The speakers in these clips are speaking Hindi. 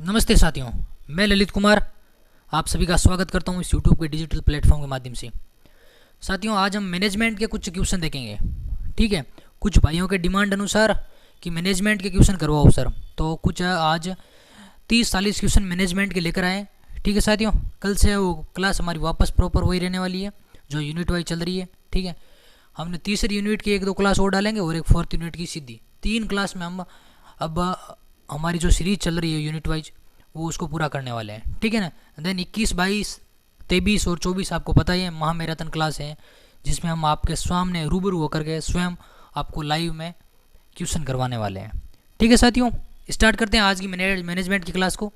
नमस्ते साथियों, मैं ललित कुमार आप सभी का स्वागत करता हूं इस यूट्यूब के डिजिटल प्लेटफॉर्म के माध्यम से। साथियों, आज हम मैनेजमेंट के कुछ क्वेश्चन देखेंगे। ठीक है, कुछ भाइयों के डिमांड अनुसार कि मैनेजमेंट के क्वेश्चन करवाओ सर, तो कुछ आज 30-40 क्वेश्चन मैनेजमेंट के लेकर आए। ठीक है साथियों, कल से वो क्लास हमारी वापस प्रॉपर वही रहने वाली है जो यूनिट वाइज चल रही है। ठीक है, हमने तीसरी यूनिट की 1-2 क्लास और डालेंगे और एक फोर्थ यूनिट की सीधी 3 क्लास में हम अब हमारी जो सीरीज चल रही है यूनिट वाइज वो उसको पूरा करने वाले हैं। ठीक है ना। देन 21, 22, 23 और 24 आपको पता ही है महामैराथन क्लास है, जिसमें हम आपके सामने रूबरू होकर के स्वयं आपको लाइव में क्वेश्चन करवाने वाले हैं। ठीक है साथियों, स्टार्ट करते हैं आज की मैनेजमेंट की क्लास को।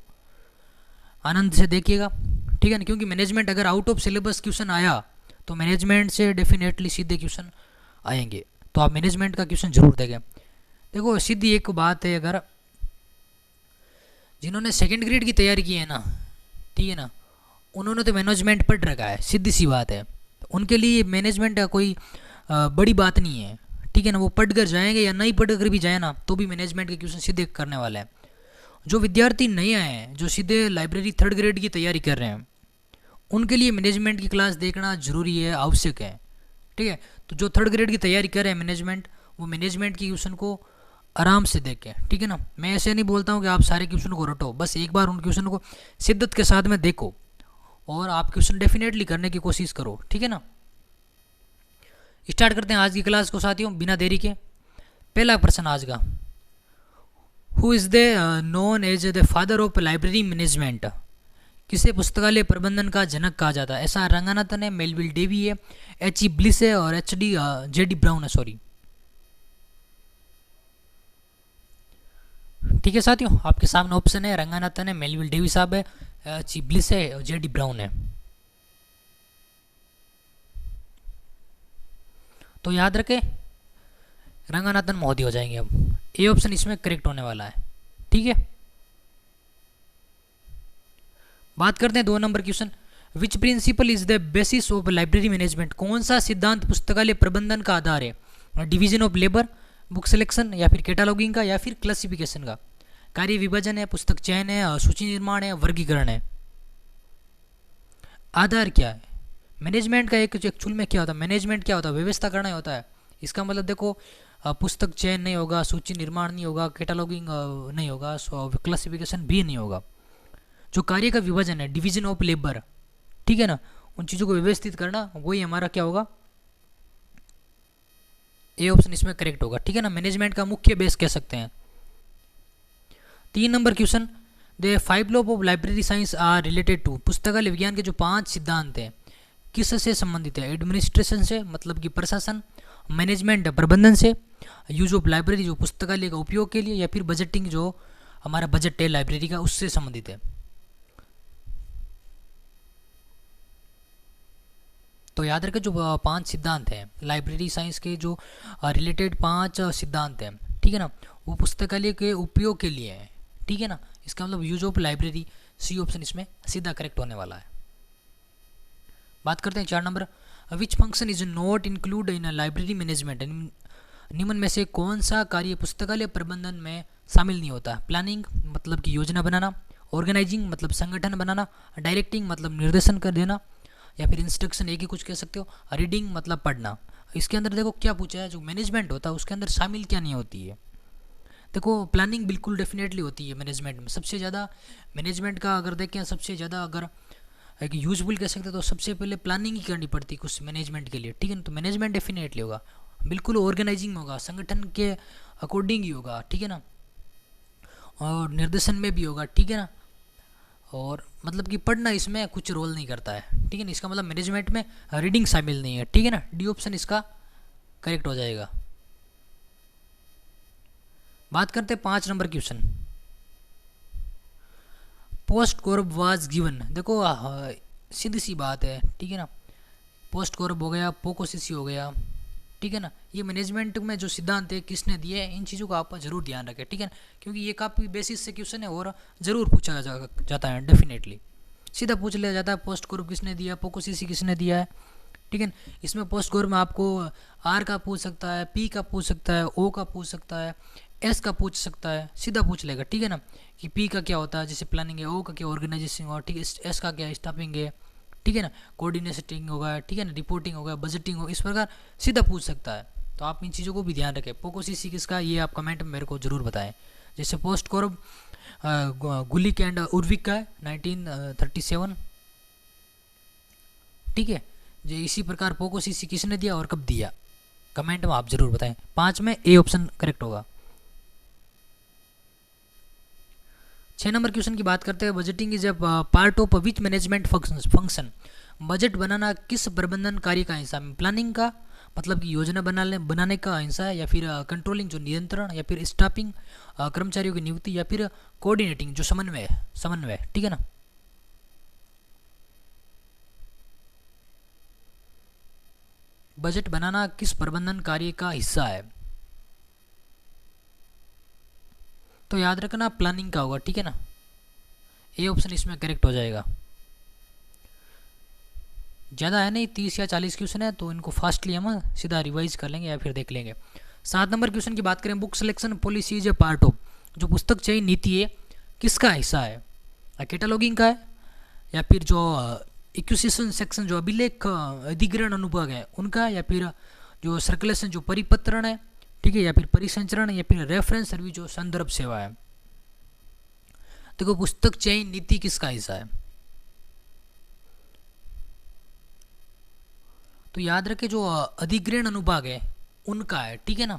आनंद से देखिएगा। ठीक है ना, क्योंकि मैनेजमेंट अगर आउट ऑफ सिलेबस क्वेश्चन आया तो मैनेजमेंट से डेफिनेटली सीधे क्वेश्चन आएंगे, तो आप मैनेजमेंट का क्वेश्चन जरूर देखें। देखो सीधी एक बात है, अगर जिन्होंने सेकंड ग्रेड की तैयारी की है ना, ठीक है ना, उन्होंने तो मैनेजमेंट पढ़ रखा है, सीधी सी बात है। उनके लिए मैनेजमेंट का कोई बड़ी बात नहीं है। ठीक है ना, वो पढ़ कर जाएंगे या नहीं पढ़ कर भी जाए ना तो भी मैनेजमेंट के क्वेश्चन सीधे करने वाले हैं। जो विद्यार्थी नए आए हैं, जो सीधे लाइब्रेरी थर्ड ग्रेड की तैयारी कर रहे हैं, उनके लिए मैनेजमेंट की क्लास देखना जरूरी है, आवश्यक है। ठीक है, तो जो थर्ड ग्रेड की तैयारी कर रहे हैं मैनेजमेंट, वो मैनेजमेंट की क्वेश्चन को आराम से देखें। ठीक है ना, मैं ऐसे नहीं बोलता हूँ कि आप सारे क्वेश्चन को रटो, बस एक बार उन क्वेश्चन को शिद्दत के साथ में देखो और आप क्वेश्चन डेफिनेटली करने की कोशिश करो। ठीक है ना, स्टार्ट करते हैं आज की क्लास को साथियों बिना देरी के। पहला प्रश्न आज का, who is the known as the father of library management? किसे पुस्तकालय प्रबंधन का जनक कहा जाता है? ऐसा रंगानाथन है, मेलविल डेवी है, H.E. ब्लिस है और J.D. ब्राउन है। सॉरी। ठीक है साथियों, आपके सामने ऑप्शन है, रंगानाथन है, मेलविल डेवी साहब है, H.E. ब्लिस है और J.D. ब्राउन है। तो याद रखें, रंगानाथन महोदय हो जाएंगे। अब ए ऑप्शन इसमें करेक्ट होने वाला है। ठीक है, बात करते हैं 2 number question. Which principle is the basis of library management? कौन सा सिद्धांत पुस्तकालय प्रबंधन का आधार है? Division of labour, book selection, या फिर कैटालॉगिंग का, या फिर क्लासिफिकेशन का? कार्य विभाजन है, पुस्तक चयन है, सूची निर्माण है, वर्गीकरण है। आधार क्या है? मैनेजमेंट का एक एक्चुअल में क्या होता है? मैनेजमेंट क्या होता है? व्यवस्था करना होता है। इसका मतलब देखो, पुस्तक चयन नहीं होगा, सूची निर्माण नहीं होगा, कैटालॉगिंग नहीं होगा, क्लासिफिकेशन भी नहीं होगा। जो कार्य का विभाजन है, डिवीजन ऑफ लेबर, ठीक है ना, उन चीज़ों को व्यवस्थित करना, वही हमारा क्या होगा? ए ऑप्शन इसमें करेक्ट होगा। ठीक है ना, मैनेजमेंट का मुख्य बेस कह सकते हैं। 3 number question, the 5 law of library science are related to? पुस्तकालय विज्ञान के जो 5 सिद्धांत हैं किससे संबंधित है? एडमिनिस्ट्रेशन से, मतलब कि प्रशासन, मैनेजमेंट प्रबंधन से, यूज ऑफ लाइब्रेरी जो पुस्तकालय का उपयोग के लिए, या फिर बजटिंग जो हमारा बजट है लाइब्रेरी का उससे संबंधित है। तो याद रखें, जो 5 सिद्धांत हैं लाइब्रेरी साइंस के, जो रिलेटेड 5 सिद्धांत हैं, ठीक है ना, वो पुस्तकालय के उपयोग के लिए है। ठीक है ना, इसका मतलब use of library, C option इसमें सीधा करेक्ट होने वाला है। बात करते हैं 4 number, which function is not include in library management? निम्न में से कौन सा कार्य पुस्तकालय प्रबंधन में शामिल नहीं होता? प्लानिंग मतलब कि योजना बनाना, ऑर्गेनाइजिंग मतलब संगठन बनाना, डायरेक्टिंग मतलब निर्देशन कर देना, या फिर इंस्ट्रक्शन, एक ही कुछ कह सकते हो, रीडिंग मतलब पढ़ना। इसके अंदर देखो क्या पूछा है, जो मैनेजमेंट होता है उसके अंदर शामिल क्या नहीं होती है? देखो प्लानिंग बिल्कुल डेफिनेटली होती है मैनेजमेंट में। सबसे ज़्यादा मैनेजमेंट का अगर देखें, सबसे ज़्यादा अगर एक यूजफुल कह सकते हैं तो सबसे पहले प्लानिंग ही करनी पड़ती है कुछ मैनेजमेंट के लिए। ठीक है ना, तो मैनेजमेंट डेफिनेटली होगा, बिल्कुल ऑर्गेनाइजिंग होगा, संगठन के अकॉर्डिंग ही होगा। ठीक है ना, और निर्देशन में भी होगा। ठीक है ना, और मतलब कि पढ़ना इसमें कुछ रोल नहीं करता है। ठीक है ना, इसका मतलब मैनेजमेंट में रीडिंग शामिल नहीं है। ठीक है ना, डी ऑप्शन इसका करेक्ट हो जाएगा। बात करते हैं 5 number question, POSDCORB was given. देखो सीधी सी बात है। ठीक है ना, पोस्ट कोरब हो गया, पोकोसिसी हो गया। ठीक है ना, ये मैनेजमेंट में जो सिद्धांत है किसने दिए हैं, इन चीज़ों का आप जरूर ध्यान रखें। ठीक है ना, क्योंकि ये काफ़ी बेसिस से क्वेश्चन है और ज़रूर पूछा जाता है, डेफिनेटली सीधा पूछ लिया जाता है, पोस्ट कोरब किसने दिया, पोकोसिसी किसने दिया है। ठीक है ना, इसमें पोस्ट कोरब में आपको आर का पूछ सकता है, पी का पूछ सकता है, ओ का पूछ सकता है, एस का पूछ सकता है, सीधा पूछ लेगा, ठीक है ना, कि पी का क्या होता है, जैसे प्लानिंग है, ओ का क्या ऑर्गेनाइजेशन होगा, ठीक है, एस का क्या स्टाफिंग है, ठीक है ना, कोऑर्डिनेटिंग होगा, ठीक है ना, रिपोर्टिंग होगा, बजटिंग होगा, इस प्रकार सीधा पूछ सकता है। तो आप इन चीज़ों को भी ध्यान रखें। पोको सीसी किसका, ये आप कमेंट में मेरे को ज़रूर बताएं। जैसे पोस्ट कॉर्ब गुलिक एंड उर्विक का है 1937, ठीक है। जो इसी प्रकार पोको सीसी किसने दिया और कब दिया, कमेंट में आप जरूर बताएं। 5 में ए ऑप्शन करेक्ट होगा। 6 नंबर क्वेश्चन की बात करते हैं, budgeting is a part of which management function. Budget बनाना किस प्रबंधन कार्य का हिस्सा में, प्लानिंग का मतलब कि योजना बनाने का हिस्सा है, या फिर कंट्रोलिंग जो नियंत्रण, या फिर स्टाफिंग कर्मचारियों की नियुक्ति, या फिर कोऑर्डिनेटिंग जो समन्वय, ठीक है ना। बजट बनाना किस प्रबंधन कार्य का हिस्सा है, तो याद रखना प्लानिंग का होगा, ठीक है ना। ए ऑप्शन इसमें करेक्ट हो जाएगा। ज़्यादा है नहीं, 30 या 40 क्वेश्चन है, तो इनको फास्टली हम सीधा रिवाइज कर लेंगे या फिर देख लेंगे। 7 नंबर क्वेश्चन की बात करें, book selection policy is a part of, जो पुस्तक चयन नीति है किसका हिस्सा है, कैटलॉगिंग का है, या फिर जो इक्विजिशन सेक्शन जो अभिलेख अधिग्रहण अनुभाग है उनका, या फिर जो सर्कुलेशन जो परिपत्रण है, ठीक है, या फिर परिसंचरण, या फिर रेफरेंस सर्विस जो संदर्भ सेवा है। देखो पुस्तक चयन नीति किसका हिस्सा है, तो याद रखे जो अधिग्रहण अनुभाग है उनका है, ठीक है ना।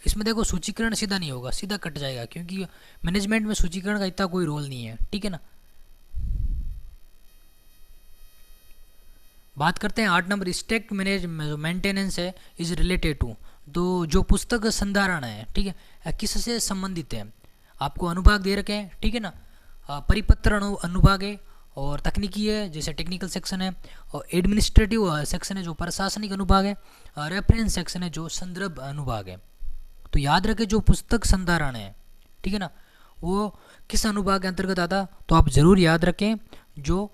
इसमें देखो सूचीकरण सीधा नहीं होगा, सीधा कट जाएगा, क्योंकि मैनेजमेंट में सूचीकरण का इतना कोई रोल नहीं है, ठीक है ना। बात करते हैं 8 नंबर, स्टैक मेंटेनेंस है इज रिलेटेड टू, तो जो पुस्तक संधारण है, ठीक है, किससे संबंधित है। आपको अनुभाग दे रखे हैं, ठीक है ना, परिपत्र अनुभाग है, और तकनीकी है जैसे टेक्निकल सेक्शन है, और एडमिनिस्ट्रेटिव सेक्शन है जो प्रशासनिक अनुभाग है, और रेफरेंस सेक्शन है जो संदर्भ अनुभाग है। तो याद रखें जो पुस्तक संधारण है, ठीक है ना, वो किस अनुभाग के अंतर्गत आता, तो आप जरूर याद रखें जो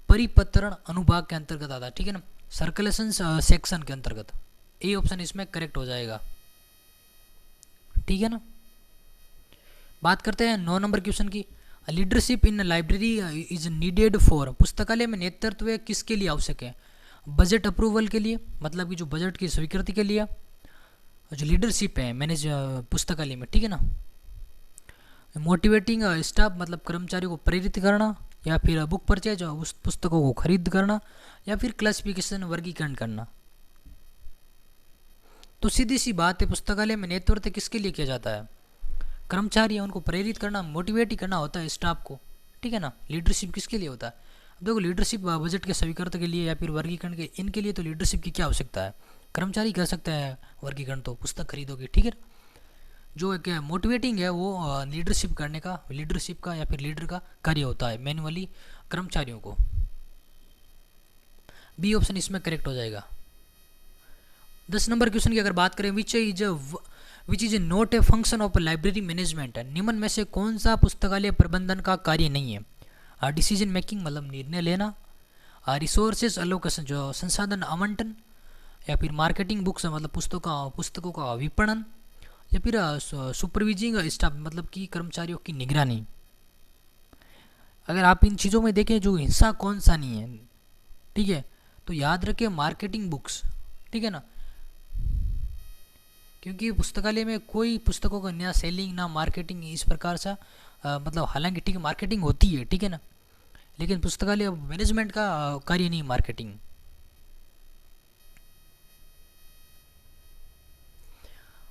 परिपत्रण अनुभाग के अंतर्गत आता, ठीक है ना, सर्कुलेशन सेक्शन के अंतर्गत। ए ऑप्शन इसमें करेक्ट हो जाएगा, ठीक है ना। बात करते हैं 9 नंबर क्वेश्चन की, leadership in library is needed for, पुस्तकालय में नेतृत्व किसके लिए आवश्यक है, बजट अप्रूवल के लिए, मतलब कि जो बजट की स्वीकृति के लिए, जो लीडरशिप है मैनेज पुस्तकालय में, ठीक है ना, मोटिवेटिंग स्टाफ मतलब कर्मचारियों को प्रेरित करना, या फिर बुक परचेज उस पुस्तकों को खरीद करना, या फिर क्लासिफिकेशन वर्गीकरण करना। तो सीधी सी बात है, पुस्तकालय में नेतृत्व किसके लिए किया जाता है, कर्मचारी है उनको प्रेरित करना, मोटिवेट ही करना होता है स्टाफ को, ठीक है ना। लीडरशिप किसके लिए होता है, अब देखो लीडरशिप बजट के स्वीकृत के लिए या फिर वर्गीकरण के, इनके लिए तो लीडरशिप की क्या आवश्यकता है, कर्मचारी कर सकते हैं वर्गीकरण, तो पुस्तक खरीदोगे, ठीक है। जो एक मोटिवेटिंग है वो लीडरशिप करने का, लीडरशिप का या फिर लीडर का कार्य होता है मैनुअली कर्मचारियों को। बी ऑप्शन इसमें करेक्ट हो जाएगा। 10 नंबर क्वेश्चन की अगर बात करें, which is not a function of library management, निम्न में से कौन सा पुस्तकालय प्रबंधन का कार्य नहीं है, डिसीजन मेकिंग मतलब निर्णय लेना, रिसोर्सेज अलोकेशन जो संसाधन आवंटन, या फिर मार्केटिंग बुक्स मतलब पुस्तकों का विपणन, या फिर सुपरविजिंग स्टाफ मतलब कि कर्मचारियों की निगरानी। अगर आप इन चीज़ों में देखें जो हिस्सा कौन सा नहीं है, ठीक है, तो याद रखें मार्केटिंग बुक्स, ठीक है ना, क्योंकि पुस्तकालय में कोई पुस्तकों का ना सेलिंग ना मार्केटिंग इस प्रकार सा मतलब हालांकि ठीक है मार्केटिंग होती है, ठीक है ना, लेकिन पुस्तकालय मैनेजमेंट का कार्य नहीं marketing.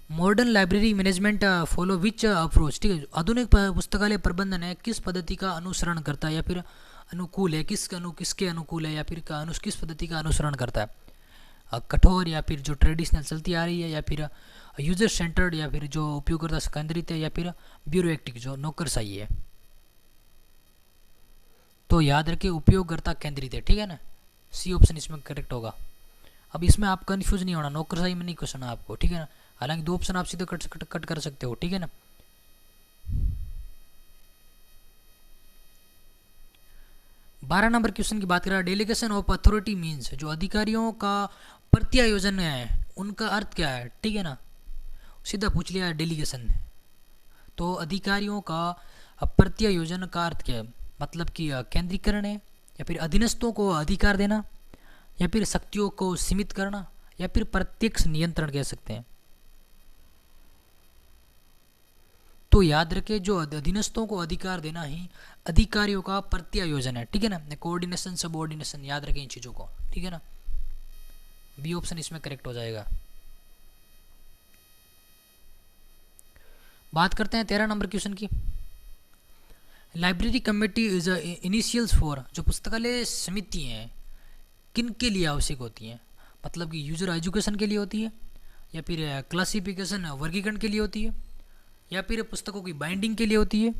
Modern library management follow which approach, ठीक है, आधुनिक पुस्तकालय प्रबंधन है किस पद्धति का अनुसरण करता है, या फिर अनुकूल है किसके अनुकूल है, या फिर किस पद्धति का अनुसरण करता है, कठोर या फिर जो ट्रेडिशनल चलती आ रही है, या फिर यूजर सेंटर्ड या फिर जो उपयोगकर्ता केंद्रित है, या फिर ब्यूरोक्रेटिक जो नौकरशाही है। तो याद रखिए उपयोगकर्ता केंद्रित है, ठीक है ना, सी ऑप्शन इसमें करेक्ट होगा। अब इसमें आप कंफ्यूज नहीं होना, नौकरशाही में नहीं क्वेश्चन है आपको, ठीक है ना, हालांकि 2 ऑप्शन आप सीधे कट कर सकते हो, ठीक है ना। बारह नंबर क्वेश्चन की बात करें, डेलीगेशन ऑफ अथॉरिटी मीन्स जो अधिकारियों का प्रत्यायोजन है उनका अर्थ क्या है, ठीक है ना, सीधा पूछ लिया डेलीगेशन, तो अधिकारियों का प्रत्यायोजन का अर्थ क्या है? मतलब कि केंद्रीकरण है, या फिर अधीनस्थों को अधिकार देना, या फिर शक्तियों को सीमित करना, या फिर प्रत्यक्ष नियंत्रण कह सकते हैं। तो याद रखें, जो अधीनस्थों को अधिकार देना ही अधिकारियों का प्रत्यायोजन है, ठीक है ना। कोऑर्डिनेशन, सबऑर्डिनेशन, याद रखें इन चीज़ों को, ठीक है ना। बी ऑप्शन इसमें करेक्ट हो जाएगा। बात करते हैं 13 नंबर क्वेश्चन की। Library committee is initials for, जो पुस्तकालय समिति हैं किन के लिए आवश्यक होती हैं? मतलब कि यूजर एजुकेशन के लिए होती है, या फिर क्लासिफिकेशन वर्गीकरण के लिए होती है, या फिर पुस्तकों की बाइंडिंग के लिए होती है,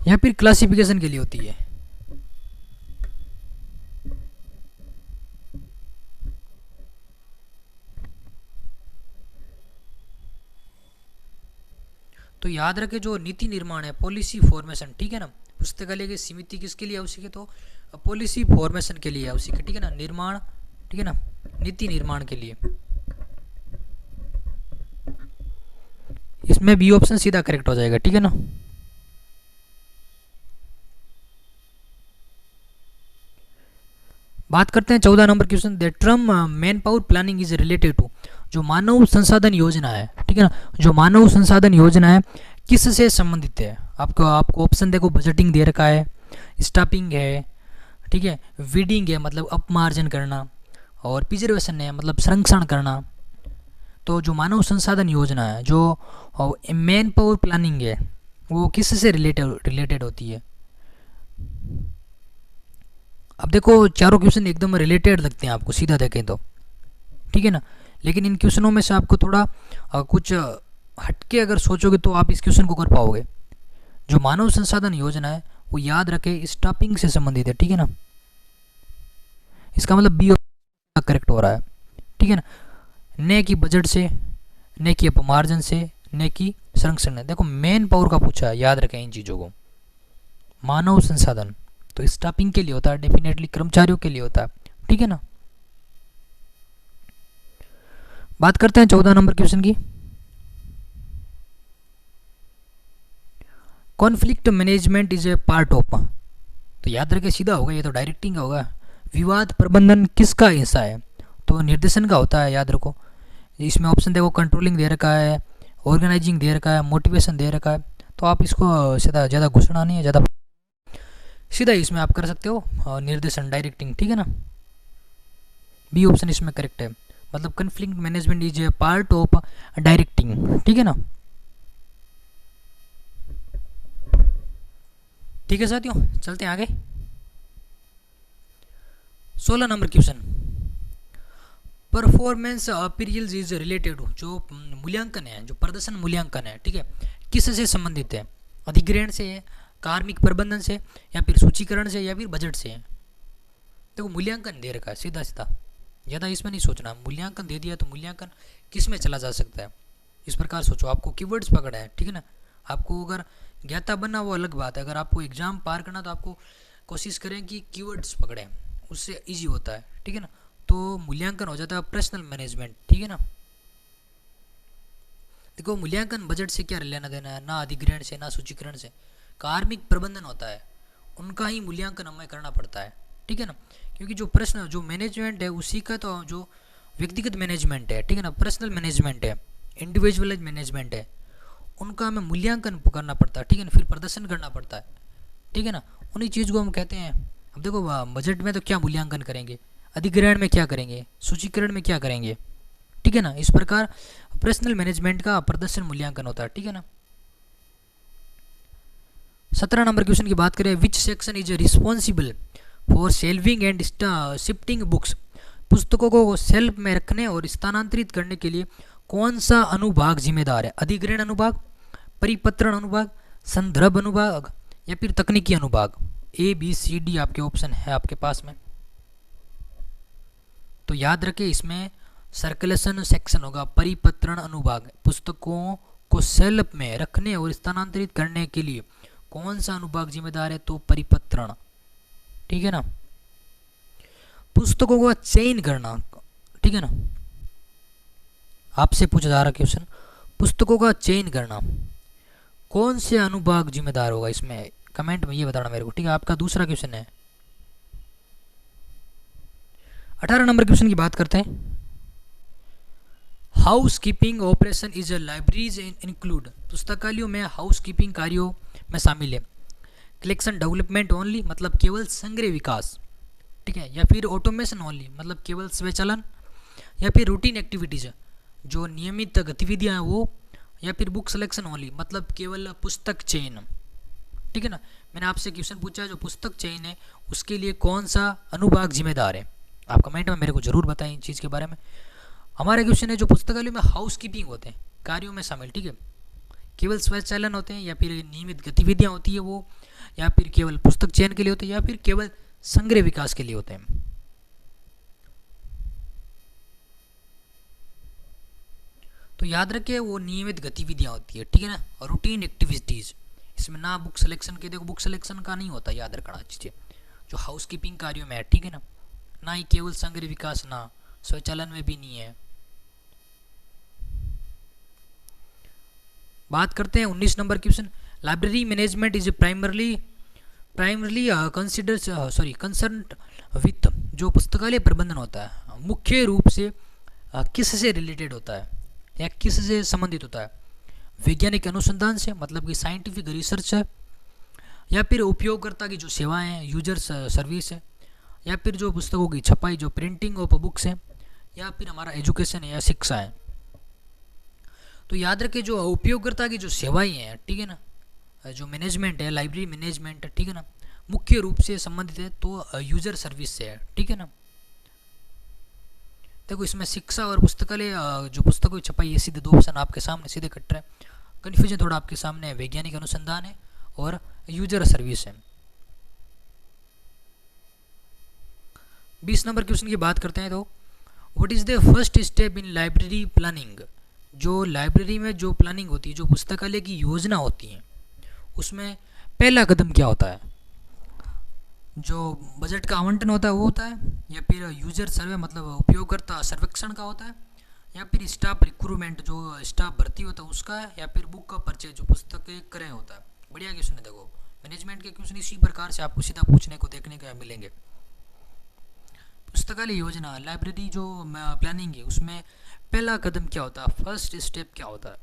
या फिर क्लासिफिकेशन के लिए होती है। तो याद रखें, जो नीति निर्माण है, पॉलिसी फॉर्मेशन, ठीक है ना। पुस्तकालय की समिति किसके लिए आवश्यक है? तो पॉलिसी फॉर्मेशन के लिए आवश्यक है, ठीक है ना, निर्माण, ठीक है ना, नीति निर्माण के लिए। इसमें बी ऑप्शन सीधा करेक्ट हो जाएगा, ठीक है ना। बात करते हैं 14 number question. The term manpower planning is related to, जो मानव संसाधन योजना है, ठीक है ना, जो मानव संसाधन योजना है किससे संबंधित है? आपको ऑप्शन देखो, बजटिंग दे रखा है, स्टाफिंग है, ठीक है, वीडिंग है मतलब अपमार्जन करना, और प्रिजर्वेशन है मतलब संरक्षण करना। तो जो मानव संसाधन योजना है, जो मैन पावर प्लानिंग है, वो किससे रिलेटेड होती है? अब देखो, चारों क्वेश्चन एकदम रिलेटेड लगते हैं आपको सीधा देखें तो, ठीक है ना। लेकिन इन क्वेश्चनों में से आपको थोड़ा कुछ हटके अगर सोचोगे तो आप इस क्वेश्चन को कर पाओगे। जो मानव संसाधन योजना है वो याद रखे स्टाफिंग से संबंधित है, ठीक है ना। इसका मतलब बी करेक्ट हो रहा है, ठीक है ना। न कि बजट से, न कि अपमार्जन से, न कि संरक्षण। देखो मेन पावर का पूछा है, याद रखें इन चीज़ों को। मानव संसाधन तो स्टाफिंग के लिए होता है, डेफिनेटली कर्मचारियों के लिए होता है, ठीक है ना। बात करते हैं 14 नंबर क्वेश्चन की। Conflict management is a part of, तो याद रखे सीधा होगा, ये तो डायरेक्टिंग का होगा। विवाद प्रबंधन किसका हिस्सा है? तो निर्देशन का होता है, याद रखो। इसमें ऑप्शन देखो, कंट्रोलिंग दे रखा है, ऑर्गेनाइजिंग दे रखा है, मोटिवेशन दे रखा है। तो आप इसको सीधा ज़्यादा घुसना नहीं है, ज़्यादा सीधा इसमें आप कर सकते हो निर्देशन, डायरेक्टिंग, ठीक है ना। बी ऑप्शन इसमें करेक्ट है, मतलब conflict management is a part of directing, ठीक है ना। ठीक है साथियों, चलते हैं आगे। 16 number question. Performance appraisals is related, जो मूल्यांकन है, जो प्रदर्शन मूल्यांकन है, ठीक है, किससे संबंधित है? अधिग्रहण से है, कार्मिक प्रबंधन से, या फिर सूचीकरण से, या फिर बजट से है? देखो मूल्यांकन दे रखा है, सीधा सीधा, ज़्यादा इसमें नहीं सोचना। मूल्यांकन दे दिया तो मूल्यांकन किस में चला जा सकता है, इस प्रकार सोचो। आपको कीवर्ड्स पकड़ा है, ठीक है ना। आपको अगर ज्ञाता बनना वो अलग बात है, अगर आपको एग्जाम पार करना तो आपको कोशिश करें कि कीवर्ड्स पकड़ें, उससे इजी होता है, ठीक है ना। तो मूल्यांकन हो जाता है पर्सनल मैनेजमेंट, ठीक है ना। देखो मूल्यांकन बजट से क्या लेना देना है, ना अधिग्रहण से, ना सूचीकरण से। कार्मिक प्रबंधन होता है, उनका ही मूल्यांकन हमें करना पड़ता है, ठीक है ना। क्योंकि जो प्रश्न, जो मैनेजमेंट है उसी का, तो जो व्यक्तिगत मैनेजमेंट है, ठीक है ना, पर्सनल मैनेजमेंट है, इंडिविजुअलाइज मैनेजमेंट है, उनका हमें मूल्यांकन करना पड़ता है, ठीक है ना, फिर प्रदर्शन करना पड़ता है, ठीक है ना। उन्हीं चीज़ को हम कहते हैं। अब देखो बजट में तो क्या मूल्यांकन करेंगे, अधिग्रहण में क्या करेंगे, सूचीकरण में क्या करेंगे, ठीक है ना। इस प्रकार पर्सनल मैनेजमेंट का प्रदर्शन मूल्यांकन होता है, ठीक है ना। 17 नंबर क्वेश्चन की बात करें। Which section is responsible for सेल्विंग and shifting books, पुस्तकों को सेल्फ में रखने और स्थानांतरित करने के लिए कौन सा अनुभाग जिम्मेदार है? अधिग्रहण अनुभाग, परिपत्रण अनुभाग, संदर्भ अनुभाग, या फिर तकनीकी अनुभाग? ए बी सी डी आपके ऑप्शन है आपके पास में। तो याद रखें इसमें सर्कुलेशन सेक्शन होगा, परिपत्रण अनुभाग। पुस्तकों को सेल्फ में रखने और स्थानांतरित करने के लिए कौन सा अनुभाग जिम्मेदार है? तो परिपत्रण, ठीक है ना। पुस्तकों का चयन करना, ठीक है ना, आपसे पूछा जा रहा क्वेश्चन। पुस्तकों का चयन करना, कौन से अनुभाग जिम्मेदार होगा इसमें, कमेंट में ये बताना मेरे को, ठीक है। आपका दूसरा क्वेश्चन है। 18 नंबर क्वेश्चन की बात करते हैं। House keeping operation is a libraries include, पुस्तकालयों में हाउस कीपिंग कार्यों में शामिल है कलेक्शन डेवलपमेंट ओनली, मतलब केवल संग्रह विकास, ठीक है, या फिर ऑटोमेशन ओनली, मतलब केवल स्वचालन, या फिर रूटीन एक्टिविटीज जो नियमित गतिविधियां हैं वो, या फिर बुक सिलेक्शन ओनली, मतलब केवल पुस्तक चयन, ठीक है ना। मैंने आपसे क्वेश्चन पूछा है जो पुस्तक चयन है उसके लिए कौन सा अनुभाग जिम्मेदार है, आप कमेंट में मेरे को जरूर बताएं इन चीज़ के बारे में। हमारा क्वेश्चन है जो पुस्तकालय में हाउस कीपिंग होते हैं कार्यों में शामिल, ठीक है, केवल स्वचालन होते हैं, या फिर नियमित गतिविधियां होती है वो, या फिर केवल पुस्तक चयन के लिए होते हैं, या फिर केवल संग्रह विकास के लिए होते हैं। तो याद रखिए वो नियमित गतिविधियां होती है, ठीक है ना, और रूटीन एक्टिविटीज, इसमें ना बुक सिलेक्शन के, देखो बुक सिलेक्शन का नहीं होता, याद रखना चीज़ें जो हाउस कीपिंग कार्यों में है, ठीक है ना, ना ही केवल संग्रह विकास, ना स्वचालन में भी नहीं है। बात करते हैं 19 number question. Library management is primarily concern with, जो पुस्तकालय प्रबंधन होता है मुख्य रूप से किस से रिलेटेड होता है या किस से संबंधित होता है, वैज्ञानिक अनुसंधान से, मतलब कि साइंटिफिक रिसर्च है, या फिर उपयोगकर्ता की जो सेवाएं हैं यूजर सर्विस है, या फिर जो पुस्तकों की छपाई जो प्रिंटिंग ऑफ बुक्स है, या फिर हमारा एजुकेशन है या शिक्षा है। तो याद रखें जो उपयोगकर्ता की जो सेवाएं हैं, ठीक है ना, जो मैनेजमेंट है लाइब्रेरी मैनेजमेंट, ठीक है ना, मुख्य रूप से संबंधित है तो यूजर सर्विस से है, ठीक है ना। देखो इसमें शिक्षा और पुस्तकालय जो पुस्तकों की छपाई, ये सीधे दो ऑप्शन आपके सामने सीधे कट रहे हैं, कन्फ्यूजन थोड़ा आपके सामने है, वैज्ञानिक अनुसंधान है और यूजर सर्विस है। 20 नंबर क्वेश्चन की बात करते हैं। तो what is the first step in library planning, जो लाइब्रेरी में जो प्लानिंग होती है, जो पुस्तकालय की योजना होती है, उसमें पहला कदम क्या होता है, जो बजट का आवंटन होता है वो होता है, या फिर यूजर सर्वे मतलब उपयोगकर्ता सर्वेक्षण का होता है, या फिर स्टाफ रिक्रूटमेंट जो स्टाफ भर्ती होता है उसका है, या फिर बुक का परचेज जो पुस्तक क्रय होता है। बढ़िया क्वेश्चन है, देखो मैनेजमेंट के क्वेश्चन इसी प्रकार से आपको सीधा पूछने को देखने को मिलेंगे। पुस्तकालय योजना लाइब्रेरी जो प्लानिंग है उसमें पहला कदम क्या होता है, फर्स्ट स्टेप क्या होता है,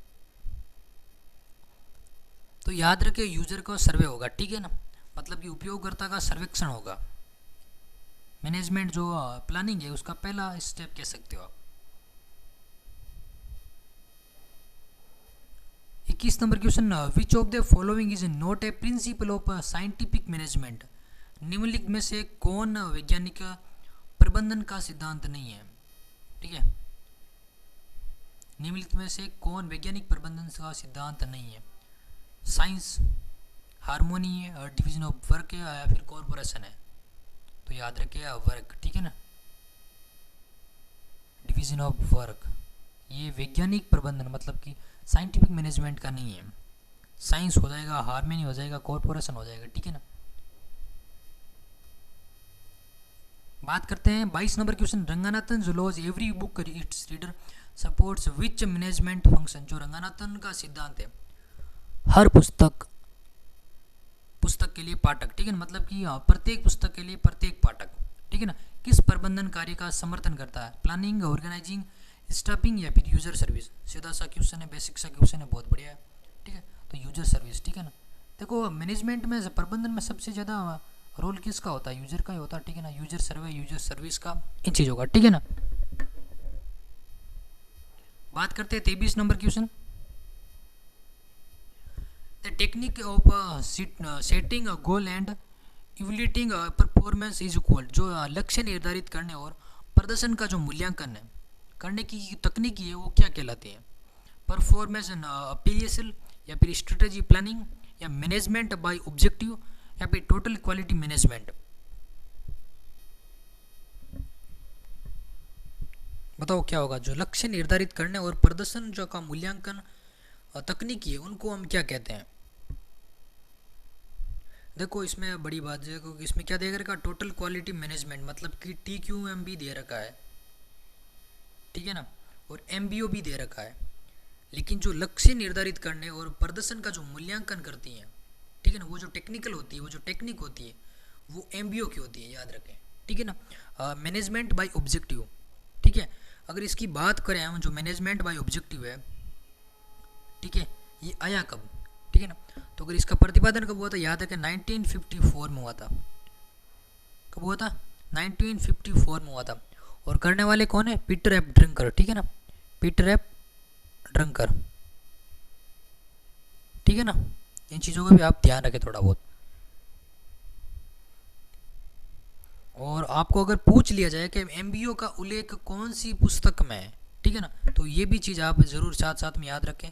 तो याद रखे यूजर का सर्वे होगा, ठीक है ना, मतलब कि उपयोगकर्ता का सर्वेक्षण होगा। मैनेजमेंट जो प्लानिंग है उसका पहला स्टेप कह सकते हो आप। 21 number question, which of the following is not a principle of scientific management, निम्नलिखित में से कौन वैज्ञानिक प्रबंधन का सिद्धांत नहीं है, ठीक है, निम्नलिखित में से कौन वैज्ञानिक प्रबंधन का सिद्धांत नहीं है, साइंस, हार्मोनी है, डिवीजन ऑफ वर्क है, या फिर कॉरपोरेशन है। तो याद रखिए वर्क, ठीक है ना, डिवीजन ऑफ वर्क, ये वैज्ञानिक प्रबंधन मतलब कि साइंटिफिक मैनेजमेंट का नहीं है, साइंस हो जाएगा, हार्मोनी हो जाएगा, कॉरपोरेशन हो जाएगा, ठीक है ना। बात करते हैं 22 number question, Ranganathan laws every book its reader supports which management function, जो रंगनाथन का सिद्धांत है हर पुस्तक के लिए पाठक, ठीक है, मतलब कि प्रत्येक पुस्तक के लिए प्रत्येक पाठक, ठीक है ना, किस प्रबंधन कार्य का समर्थन करता है, प्लानिंग, ऑर्गेनाइजिंग, स्टाफिंग, या फिर यूजर सर्विस। सीधा सा क्वेश्चन है, बेसिक सा क्वेश्चन है, बहुत बढ़िया है, ठीक है, तो यूजर सर्विस, ठीक है ना। देखो मैनेजमेंट में प्रबंधन में सबसे ज़्यादा रोल किसका होता है, यूजर का ही होता है, ठीक है ना, यूजर सर्वे, यूजर सर्विस का, इन चीज़ों का, ठीक है ना। बात करते हैं 23 number question, the technique of setting a goal and evaluating performance is equal, जो लक्ष्य निर्धारित करने और प्रदर्शन का जो मूल्यांकन है करने की तकनीक है वो क्या कहलाती है, परफॉर्मेंस पीएसएल, या फिर स्ट्रेटेजी प्लानिंग, या मैनेजमेंट बाय ऑब्जेक्टिव, या फिर टोटल क्वालिटी मैनेजमेंट। बताओ क्या होगा, जो लक्ष्य निर्धारित करने और प्रदर्शन जो का मूल्यांकन तकनीकी है उनको हम क्या कहते हैं। देखो इसमें बड़ी बात है क्योंकि इसमें क्या दे रखा, टोटल क्वालिटी मैनेजमेंट, मतलब कि TQM भी दे रखा है, ठीक है ना, और MBO भी दे रखा है, लेकिन जो लक्ष्य निर्धारित करने और प्रदर्शन का जो मूल्यांकन करती हैं, ठीक है ना, वो जो टेक्निकल होती है, वो जो टेक्निक होती है, वो एमबीओ की होती है, याद रखें, ठीक है ना। मैनेजमेंट बाय ऑब्जेक्टिव, ठीक है। अगर इसकी बात करें हम, जो मैनेजमेंट बाय ऑब्जेक्टिव है, ठीक है, ये आया कब, ठीक है ना। तो अगर इसका प्रतिपादन कब हुआ था, याद है कि 1954 में हुआ था। कब हुआ था? 1954 में हुआ था। और करने वाले कौन है? पीटर एफ ड्रंकर, ठीक है ना, पीटर एफ ड्रंकर, ठीक है ना। इन चीज़ों का भी आप ध्यान रखें थोड़ा बहुत। और आपको अगर पूछ लिया जाए कि एमबीओ का उल्लेख कौन सी पुस्तक में है, ठीक है ना, तो ये भी चीज़ आप ज़रूर साथ साथ में याद रखें।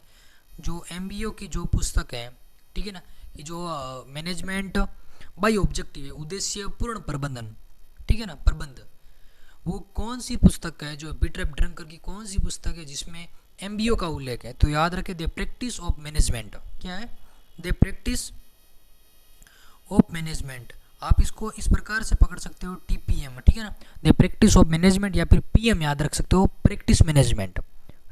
जो एमबीओ की जो पुस्तक है, ठीक है ना, कि जो मैनेजमेंट बाय ऑब्जेक्टिव है, उद्देश्य पूर्ण प्रबंधन, ठीक है ना, प्रबंध, वो कौन सी पुस्तक है, जो पीटर एफ ड्रंकर की कौन सी पुस्तक है जिसमें एमबीओ का उल्लेख है? तो याद रखें, द प्रैक्टिस ऑफ मैनेजमेंट। क्या है? The practice of management. आप इसको इस प्रकार से पकड़ सकते हो, टीपीएम, ठीक है ना, द प्रैक्टिस ऑफ मैनेजमेंट, या फिर पीएम याद रख सकते हो, प्रैक्टिस मैनेजमेंट,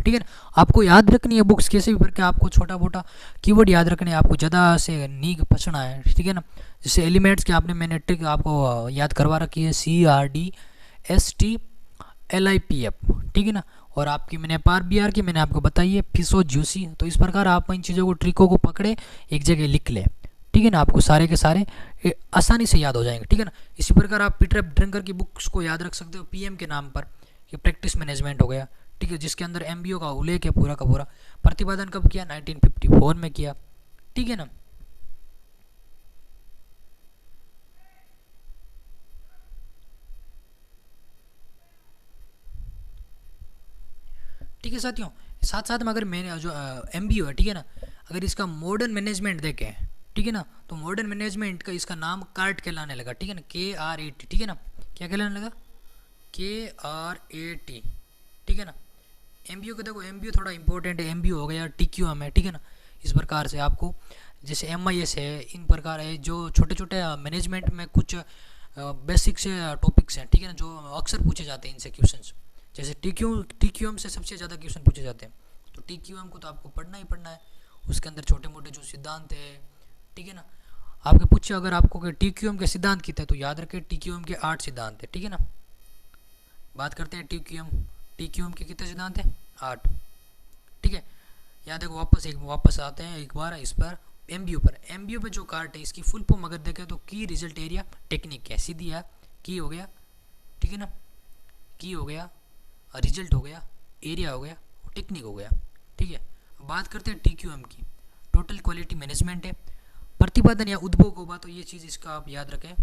ठीक है ना। आपको याद रखनी है बुक्स कैसे भी करके, आपको छोटा मोटा कीवर्ड याद रखने हैं, आपको ज़्यादा से नींव पसना है, ठीक है ना। जैसे एलिमेंट्स के आपने मैंने ट्रिक आपको याद करवा रखी है, CRDSTLIPF, ठीक है ना। और आपकी मैंने PRBR की मैंने आपको बताई है, फिसो जूसी। तो इस प्रकार आप इन चीज़ों को, ट्रिकों को पकड़े, एक जगह लिख ले, ठीक है ना, आपको सारे के सारे आसानी से याद हो जाएंगे, ठीक है ना। इसी प्रकार आप पीटर एफ ड्रंकर की बुक्स को याद रख सकते हो पीएम के नाम पर, ये प्रैक्टिस मैनेजमेंट हो गया, ठीक है, जिसके अंदर एमबीओ का उल्लेख है पूरा का पूरा। प्रतिपादन कब किया? 1954 में किया, ठीक है ना। ठीक है साथियों, साथ साथ में अगर मैंने जो एमबीओ है, ठीक है ना, अगर इसका मॉडर्न मैनेजमेंट देखें, ठीक है ना, तो मॉडर्न मैनेजमेंट का इसका नाम कार्ट कहलाने लगा, ठीक है ना, KRAT, ठीक है ना, क्या कहलाने लगा? KRAT, ठीक है ना। एमबीओ को देखो, एमबीओ थोड़ा इंपॉर्टेंट है, एमबीओ हो गया, TQM है, ठीक है ना। इस प्रकार से आपको, जैसे MIS है, इन प्रकार है, जो छोटे छोटे मैनेजमेंट में कुछ बेसिक से टॉपिक्स हैं, ठीक है ना, जो अक्सर पूछे जाते हैं इनसे क्वेश्चंस। जैसे TQM से सबसे ज़्यादा क्वेश्चन पूछे जाते हैं, तो TQM को तो आपको पढ़ना ही पढ़ना है। उसके अंदर छोटे मोटे जो सिद्धांत है, ठीक है ना, आपके पूछे अगर आपको कि TQM के सिद्धांत कितने, तो याद रखें TQM के 8 सिद्धांत है, ठीक है ना। बात करते हैं TQM के कितने सिद्धांत हैं? 8, ठीक है। याद है, वापस आते हैं एक बार इस पर, एमबीओ पर। एमबीओ पे जो कार्ट है, इसकी फुल फॉर्म अगर देखें तो की रिजल्ट एरिया टेक्निक है, सीधी है, की हो गया, ठीक है ना, की हो गया, रिजल्ट हो गया, एरिया हो गया, टेक्निक हो गया, ठीक है। बात करते हैं TQM की, टोटल क्वालिटी मैनेजमेंट है। प्रतिपादन या उद्भव होगा, तो ये चीज़ इसका आप याद रखें,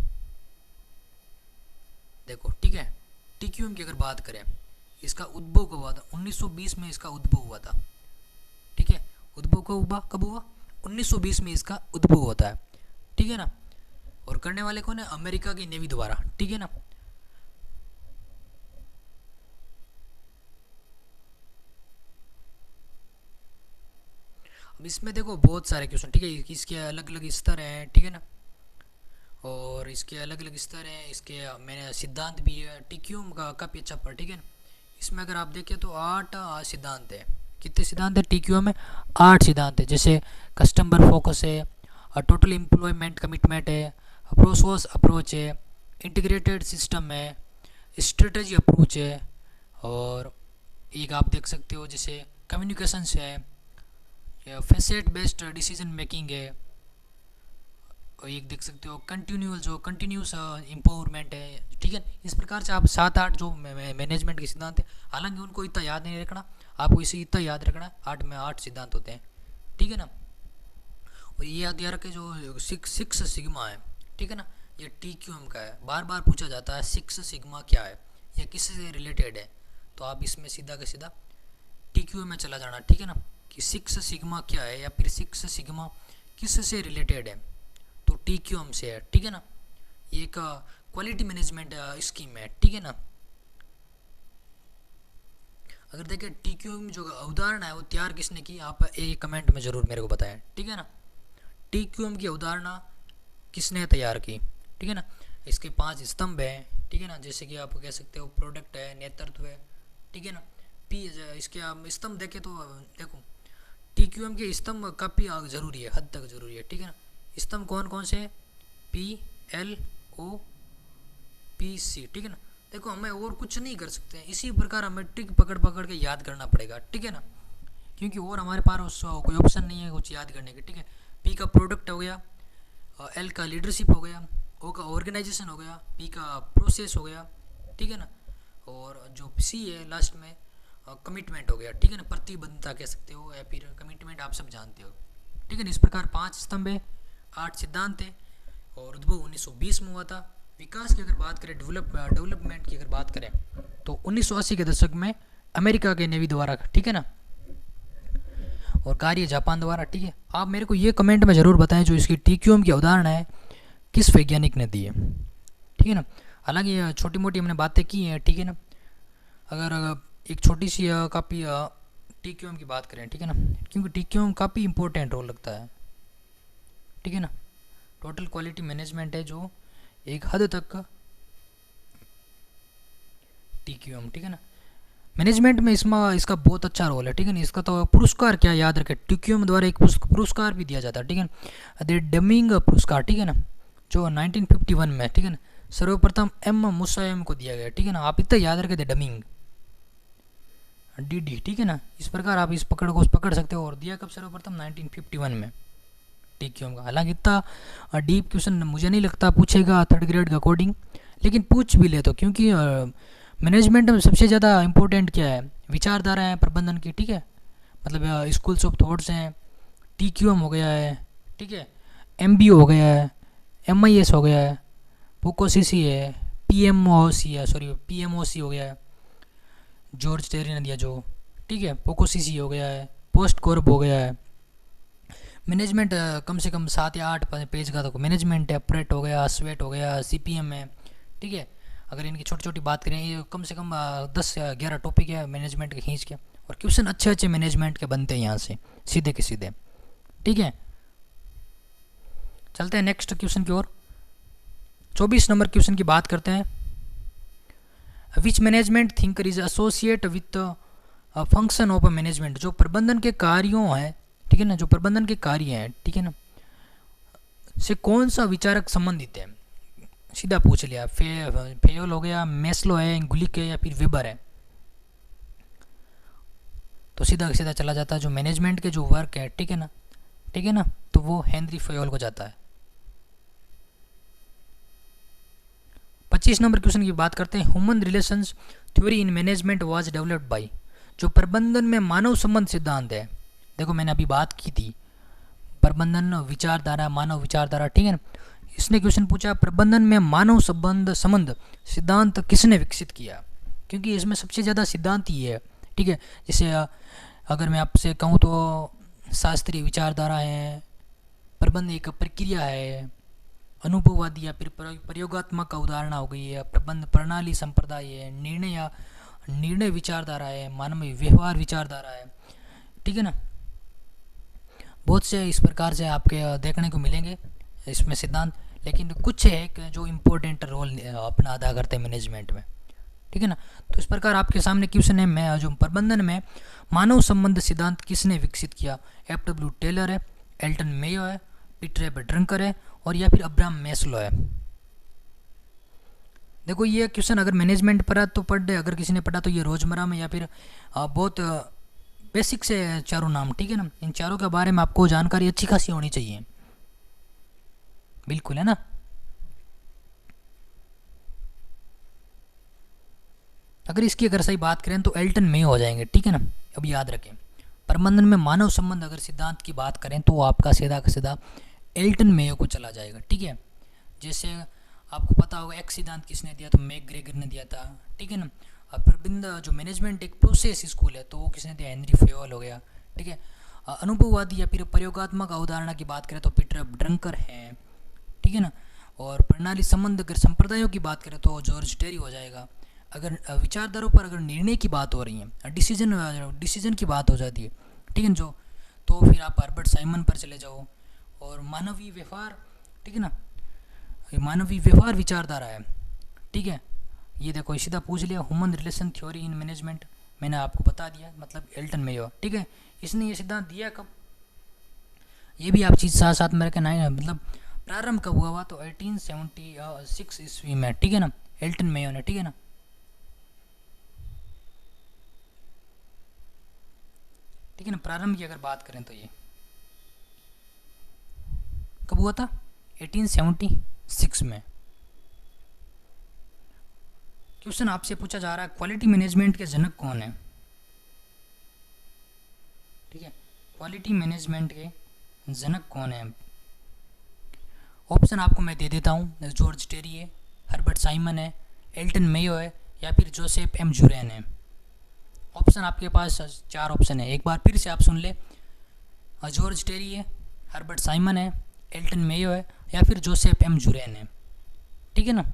देखो, ठीक है। TQM की अगर बात करें, इसका उद्भव कब हुआ था? 1920 में इसका उद्भव हुआ था, ठीक है। उद्भव कब हुआ? 1920 में इसका उद्भव होता है, ठीक है ना। और करने वाले कौन है? अमेरिका की नेवी द्वारा, ठीक है ना। अब इसमें देखो बहुत सारे क्वेश्चन, ठीक है, इसके अलग अलग स्तर हैं, ठीक है ना, और इसके अलग अलग स्तर हैं, इसके मैंने सिद्धांत भी है, TQM का काफ़ी अच्छा पर, ठीक है ना। इसमें अगर आप देखें तो 8 सिद्धांत है। कितने सिद्धांत है TQM में? 8 सिद्धांत है। जैसे कस्टमर फोकस है, टोटल एम्प्लॉयमेंट कमिटमेंट है, प्रोसेस अप्रोच है, इंटीग्रेटेड सिस्टम है, स्ट्रेटजी अप्रोच है, और एक आप देख सकते हो जैसे कम्युनिकेशंस है, फैसेट बेस्ड डिसीजन मेकिंग है, और एक देख सकते हो कंटिन्यूस इम्प्रूवमेंट है, ठीक है। इस प्रकार से आप 7-8 जो मैनेजमेंट के सिद्धांत हैं, हालांकि उनको इतना याद नहीं रखना, आपको इसे इतना याद रखना, 8 में 8 सिद्धांत होते हैं, ठीक है ना। और ये याद रखें, जो सिक्स सिग्मा है, ठीक है ना, ये TQM का है, बार बार पूछा जाता है सिक्स सिग्मा क्या है, या किससे रिलेटेड है। तो आप इसमें सीधा का सीधा TQM में चला जाना, ठीक है ना, कि सिक्स सिग्मा क्या है, या फिर सिक्स सिग्मा किस से रिलेटेड है, तो TQM से है, ठीक है ना। ये एक क्वालिटी मैनेजमेंट स्कीम है, ठीक है ना। अगर देखें TQM जो अवधारणा है वो तैयार किसने की, आप एक कमेंट में ज़रूर मेरे को बताएं, ठीक है ना। TQM की अवधारणा किसने तैयार की, ठीक है ना। इसके 5 स्तंभ हैं, ठीक है ना, जैसे कि आप कह सकते हो प्रोडक्ट है, नेतृत्व है, ठीक है ना। इसके आप स्तंभ देखें तो देखो, TQM के स्तंभ काफ़ी ज़रूरी है, हद तक ज़रूरी है, ठीक है ना। स्तंभ कौन कौन से हैं? PLOPC, ठीक है ना। देखो हमें और कुछ नहीं कर सकते हैं, इसी प्रकार हमें ट्रिक पकड़ पकड़ के याद करना पड़ेगा, ठीक है ना, क्योंकि और हमारे पास कोई ऑप्शन नहीं है कुछ याद करने के, ठीक है। P का प्रोडक्ट हो गया, L का लीडरशिप हो गया, O का ऑर्गेनाइजेशन हो गया, P का प्रोसेस हो गया, ठीक है ना, और जो C है लास्ट में कमिटमेंट हो गया, ठीक है ना, प्रतिबद्धता कह सकते हो या फिर कमिटमेंट, आप सब जानते हो, ठीक है ना। इस प्रकार 5 स्तंभ है, 8 सिद्धांत है, और उद्भव 1920 में हुआ था। विकास की अगर बात करें, डेवलपमेंट की अगर बात करें तो 1980 के दशक में अमेरिका के नेवी द्वारा, ठीक है ना, और कार्य जापान द्वारा, ठीक है। आप मेरे को ये कमेंट में ज़रूर बताएं जो इसकी TQM की अवधारणा है किस वैज्ञानिक ने दी है, ठीक है ना। हालांकि छोटी मोटी हमने बातें की हैं, ठीक है ना। अगर एक छोटी सी काफ़ी TQM की बात करें, ठीक है ना, क्योंकि TQM काफ़ी इंपॉर्टेंट रोल लगता है, ठीक है ना। टोटल क्वालिटी मैनेजमेंट है जो एक हद तक TQM, ठीक है ना, मैनेजमेंट में इसका बहुत अच्छा रोल है, ठीक है ना। इसका तो पुरस्कार क्या याद रखें, TQM द्वारा एक पुरस्कार भी दिया जाता है, ठीक है ना, द डमिंग पुरस्कार, ठीक है ना, जो 1951 में, ठीक है ना, सर्वप्रथम M मुसायम को दिया गया, ठीक है ना। आप इतना याद रखें, द डमिंग DD, ठीक है ना। इस प्रकार आप इस पकड़ को पकड़ सकते हो, और दिया कब सर्वप्रथम 1951 में TQM का। हालांकि इतना डीप क्वेश्चन मुझे नहीं लगता पूछेगा 3rd ग्रेड का कोडिंग, लेकिन पूछ भी ले तो, क्योंकि मैनेजमेंट में सबसे ज़्यादा इंपॉर्टेंट क्या है, विचारधारा है प्रबंधन की, ठीक है, मतलब स्कूल्स ऑफ थॉट्स हैं, TQM हो गया है, ठीक है, MBO हो गया है, MIS हो गया है, POCOCC है, PMOC हो गया है, जॉर्ज टेरी ने दिया जो, ठीक है, POCOCC हो गया है, पोस्ट कॉर्प हो गया है। मैनेजमेंट कम से कम 7 या 8 पेज का तो मैनेजमेंट है, प्रेट हो गया, स्वेट हो गया, CPM है, ठीक है। अगर इनकी छोटी छोटी बात करें, ये कम से कम 10 या 11 टॉपिक है मैनेजमेंट के खींच के, और क्वेश्चन अच्छे अच्छे मैनेजमेंट के बनते हैं यहाँ से सीधे के सीधे, ठीक है। चलते हैं नेक्स्ट क्वेश्चन की ओर। 24 नंबर क्वेश्चन की बात करते हैं। Which management thinker is associate with function of management, जो प्रबंधन के कार्यों हैं, ठीक है ना, जो प्रबंधन के कार्य हैं, ठीक है ना, से कौन सा विचारक संबंधित है। सीधा पूछ लिया, फेयोल हो गया, मेस्लो है, गुलिक है, या फिर वेबर है। तो सीधा सीधा चला जाता है जो मैनेजमेंट के जो वर्क है, ठीक है ना, ठीक है ना, तो वो हेनरी फेयोल को जाता है। 25 नंबर क्वेश्चन की बात करते हैं। Human relations theory in management was developed by, जो प्रबंधन में मानव संबंध सिद्धांत है। देखो मैंने अभी बात की थी प्रबंधन विचारधारा, मानव विचारधारा, ठीक है ना। इसने क्वेश्चन पूछा प्रबंधन में मानव संबंध सिद्धांत किसने विकसित किया, क्योंकि इसमें सबसे ज़्यादा सिद्धांत ही है, ठीक है। जैसे अगर मैं आपसे कहूँ तो शास्त्रीय विचारधारा है, प्रबंध एक प्रक्रिया है, अनुभववादी या फिर प्रयोगात्मक अवधारणा हो गई है, प्रबंध प्रणाली संप्रदाय है, निर्णय विचारधारा है, मानवीय व्यवहार विचारधारा है, ठीक है ना। बहुत से इस प्रकार से आपके देखने को मिलेंगे इसमें सिद्धांत, लेकिन कुछ है जो इम्पोर्टेंट रोल अपना अदा करते हैं मैनेजमेंट में, ठीक है ना। तो इस प्रकार आपके सामने क्वेश्चन है, मैं जो प्रबंधन में मानव संबंध सिद्धांत किसने विकसित किया। FW टेलर है, एल्टन मेयो है, पीटर ड्रंकर है, और या फिर अब्राहम मैस्लो है। देखो ये क्वेश्चन अगर मैनेजमेंट पढ़ा तो पढ़, अगर किसी ने पढ़ा तो ये रोजमर्रा में या फिर बहुत बेसिक से चारों नाम, ठीक है ना। इन चारों के बारे में आपको जानकारी अच्छी खासी होनी चाहिए, बिल्कुल, है ना। अगर इसकी अगर सही बात करें तो एल्टन मेयो हो जाएंगे, ठीक है ना। अब याद रखें प्रबंधन में मानव संबंध अगर सिद्धांत की बात करें तो आपका सीधा का सीधा एल्टन मेयो को चला जाएगा, ठीक है। जैसे आपको पता होगा एक्स सिद्धांत किसने दिया, तो मैकग्रेगर ने दिया था, ठीक है ना। अब प्रबंधन जो मैनेजमेंट एक प्रोसेस स्कूल है तो वो किसने दिया, हेनरी फेयोल हो गया, ठीक है। अनुभववादी या फिर प्रयोगात्मक अवधारणा की बात करें तो पीटर ड्रंकर है, ठीक है ना। और प्रणाली संबंध अगर संप्रदायों की बात करें तो जॉर्ज टेरी हो जाएगा। अगर विचारधारों पर अगर निर्णय की बात हो रही है, डिसीजन की बात हो जाती है, ठीक है जो, तो फिर आप हर्बर्ट साइमन पर चले जाओ। और मानवीय व्यवहार, ठीक है ना, मानवीय व्यवहार विचारधारा है, ठीक है। ये देखो सीधा पूछ लिया human relation theory in management, मैंने आपको बता दिया, मतलब एल्टन मेयो, ठीक है। इसने ये सिद्धांत दिया कब, ये भी आप चीज़ साथ साथ मेरे के मतलब प्रारंभ कब हुआ तो 1876 ईस्वी में, ठीक है ना, एल्टन मेयो ने, ठीक है ना। ठीक है ना, प्रारंभ की अगर बात करें तो ये कब हुआ था, 1876 में। क्वेश्चन आपसे पूछा जा रहा है क्वालिटी मैनेजमेंट के जनक कौन है, ठीक है, क्वालिटी मैनेजमेंट के जनक कौन है। ऑप्शन आपको मैं दे देता हूँ, जॉर्ज टेरी है, हर्बर्ट साइमन है, एल्टन मेयो है, या फिर जोसेफ एम जुरेन है। ऑप्शन आपके पास 4 ऑप्शन है, एक बार फिर से आप सुन ले, जॉर्ज टेरी है, हर्बर्ट साइमन है, एल्टन मेयो है, या फिर जोसेफ एम जुरेन है, ठीक है ना।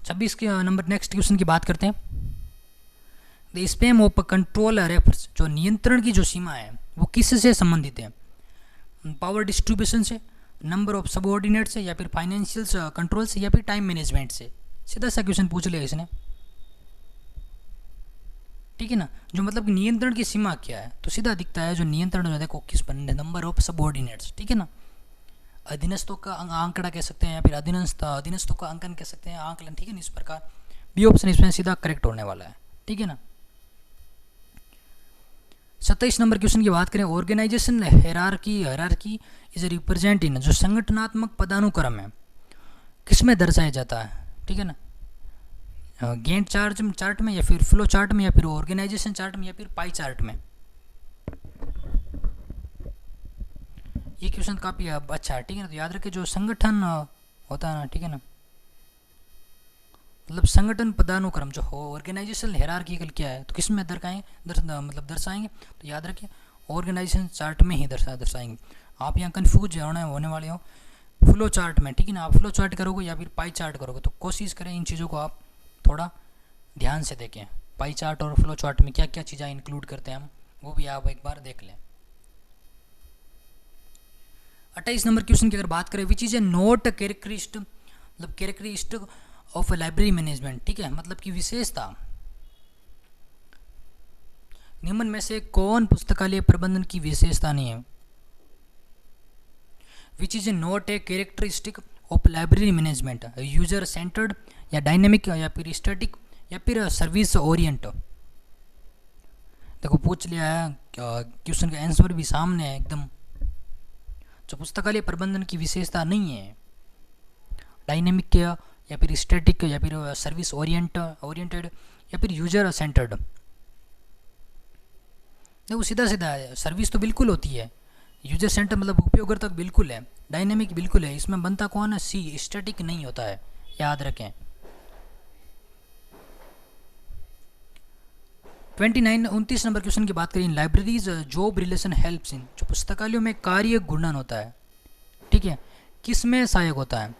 26 के नंबर नेक्स्ट क्वेश्चन की बात करते हैं। The span of control refers, जो नियंत्रण की जो सीमा है वो किससे संबंधित है, पावर डिस्ट्रीब्यूशन से, नंबर ऑफ सबऑर्डिनेट से, या फिर फाइनेंशियल कंट्रोल से, या फिर टाइम मैनेजमेंट से। सीधा सा क्वेश्चन पूछ लिया इसने, ठीक है ना। जो मतलब नियंत्रण की सीमा क्या है, तो सीधा दिखता है जो नियंत्रण जो देखो किस पर, नंबर ऑफ सबऑर्डिनेट्स, ठीक है ना, अधीनस्थों का आंकड़ा कह सकते हैं, या फिर अधीनस्थों का अंकन कह सकते हैं, आंकलन, ठीक है ना, इस प्रकार। बी ऑप्शन इसमें सीधा करेक्ट होने वाला है, ठीक है ना। 27 नंबर क्वेश्चन की बात करें, organisation hierarchy is represent in, जो संगठनात्मक पदानुक्रम है किसमें दर्शाया जाता है, ठीक है ना, गैंट चार्ट में, या फिर फ्लो चार्ट में, या फिर ऑर्गेनाइजेशन चार्ट में, या फिर पाई चार्ट में। ये क्वेश्चन काफ़ी अच्छा है, ठीक है ना। तो याद रखिए जो संगठन होता है ना, ठीक है ना, मतलब संगठन पदानुक्रम जो हो, ऑर्गेनाइजेशन हेरारकीकल क्या है, तो किस में मतलब दर्शाएंगे, तो याद रखिए ऑर्गेनाइजेशन चार्ट में ही दर्शाएंगे। आप यहाँ कन्फ्यूज होने वाले हो फ्लो चार्ट में, ठीक है ना, आप फ्लो चार्ट करोगे या फिर पाई चार्ट करोगे, तो कोशिश करें इन चीज़ों को आप थोड़ा ध्यान से देखें, पाई चार्ट और फ्लो चार्ट में क्या क्या चीज़ें इंक्लूड करते हैं हम, वो भी आप एक बार देख लें। 28 नंबर क्वेश्चन की अगर बात करें, which is a note characteristic, मतलब कैरेक्टरिस्टिक ऑफ लाइब्रेरी मैनेजमेंट, ठीक है, मतलब की विशेषता, निम्न में से कौन पुस्तकालय प्रबंधन की विशेषता नहीं है। Which is a note a characteristic of library management, user centred, या डायनेमिक, या फिर स्टैटिक, या फिर सर्विस ओरिएंट। देखो पूछ लिया है, क्वेश्चन का आंसर भी सामने है एकदम। जो पुस्तकालय प्रबंधन की विशेषता नहीं है, डायनेमिक, या फिर स्टैटिक, या फिर सर्विस ओरिएंटेड, या फिर यूजर सेंटर्ड। देखो सीधा सीधा है, सर्विस तो बिल्कुल होती है, यूजर सेंटर मतलब उपयोगकर्ता बिल्कुल है, डायनेमिक बिल्कुल है, इसमें बनता कौन है, सी, स्टैटिक नहीं होता है, याद रखें। 29 नंबर क्वेश्चन की बात करें, libraries job relation helps in, जो पुस्तकालयों में कार्य गुणन होता है, ठीक है, किस में सहायक होता है,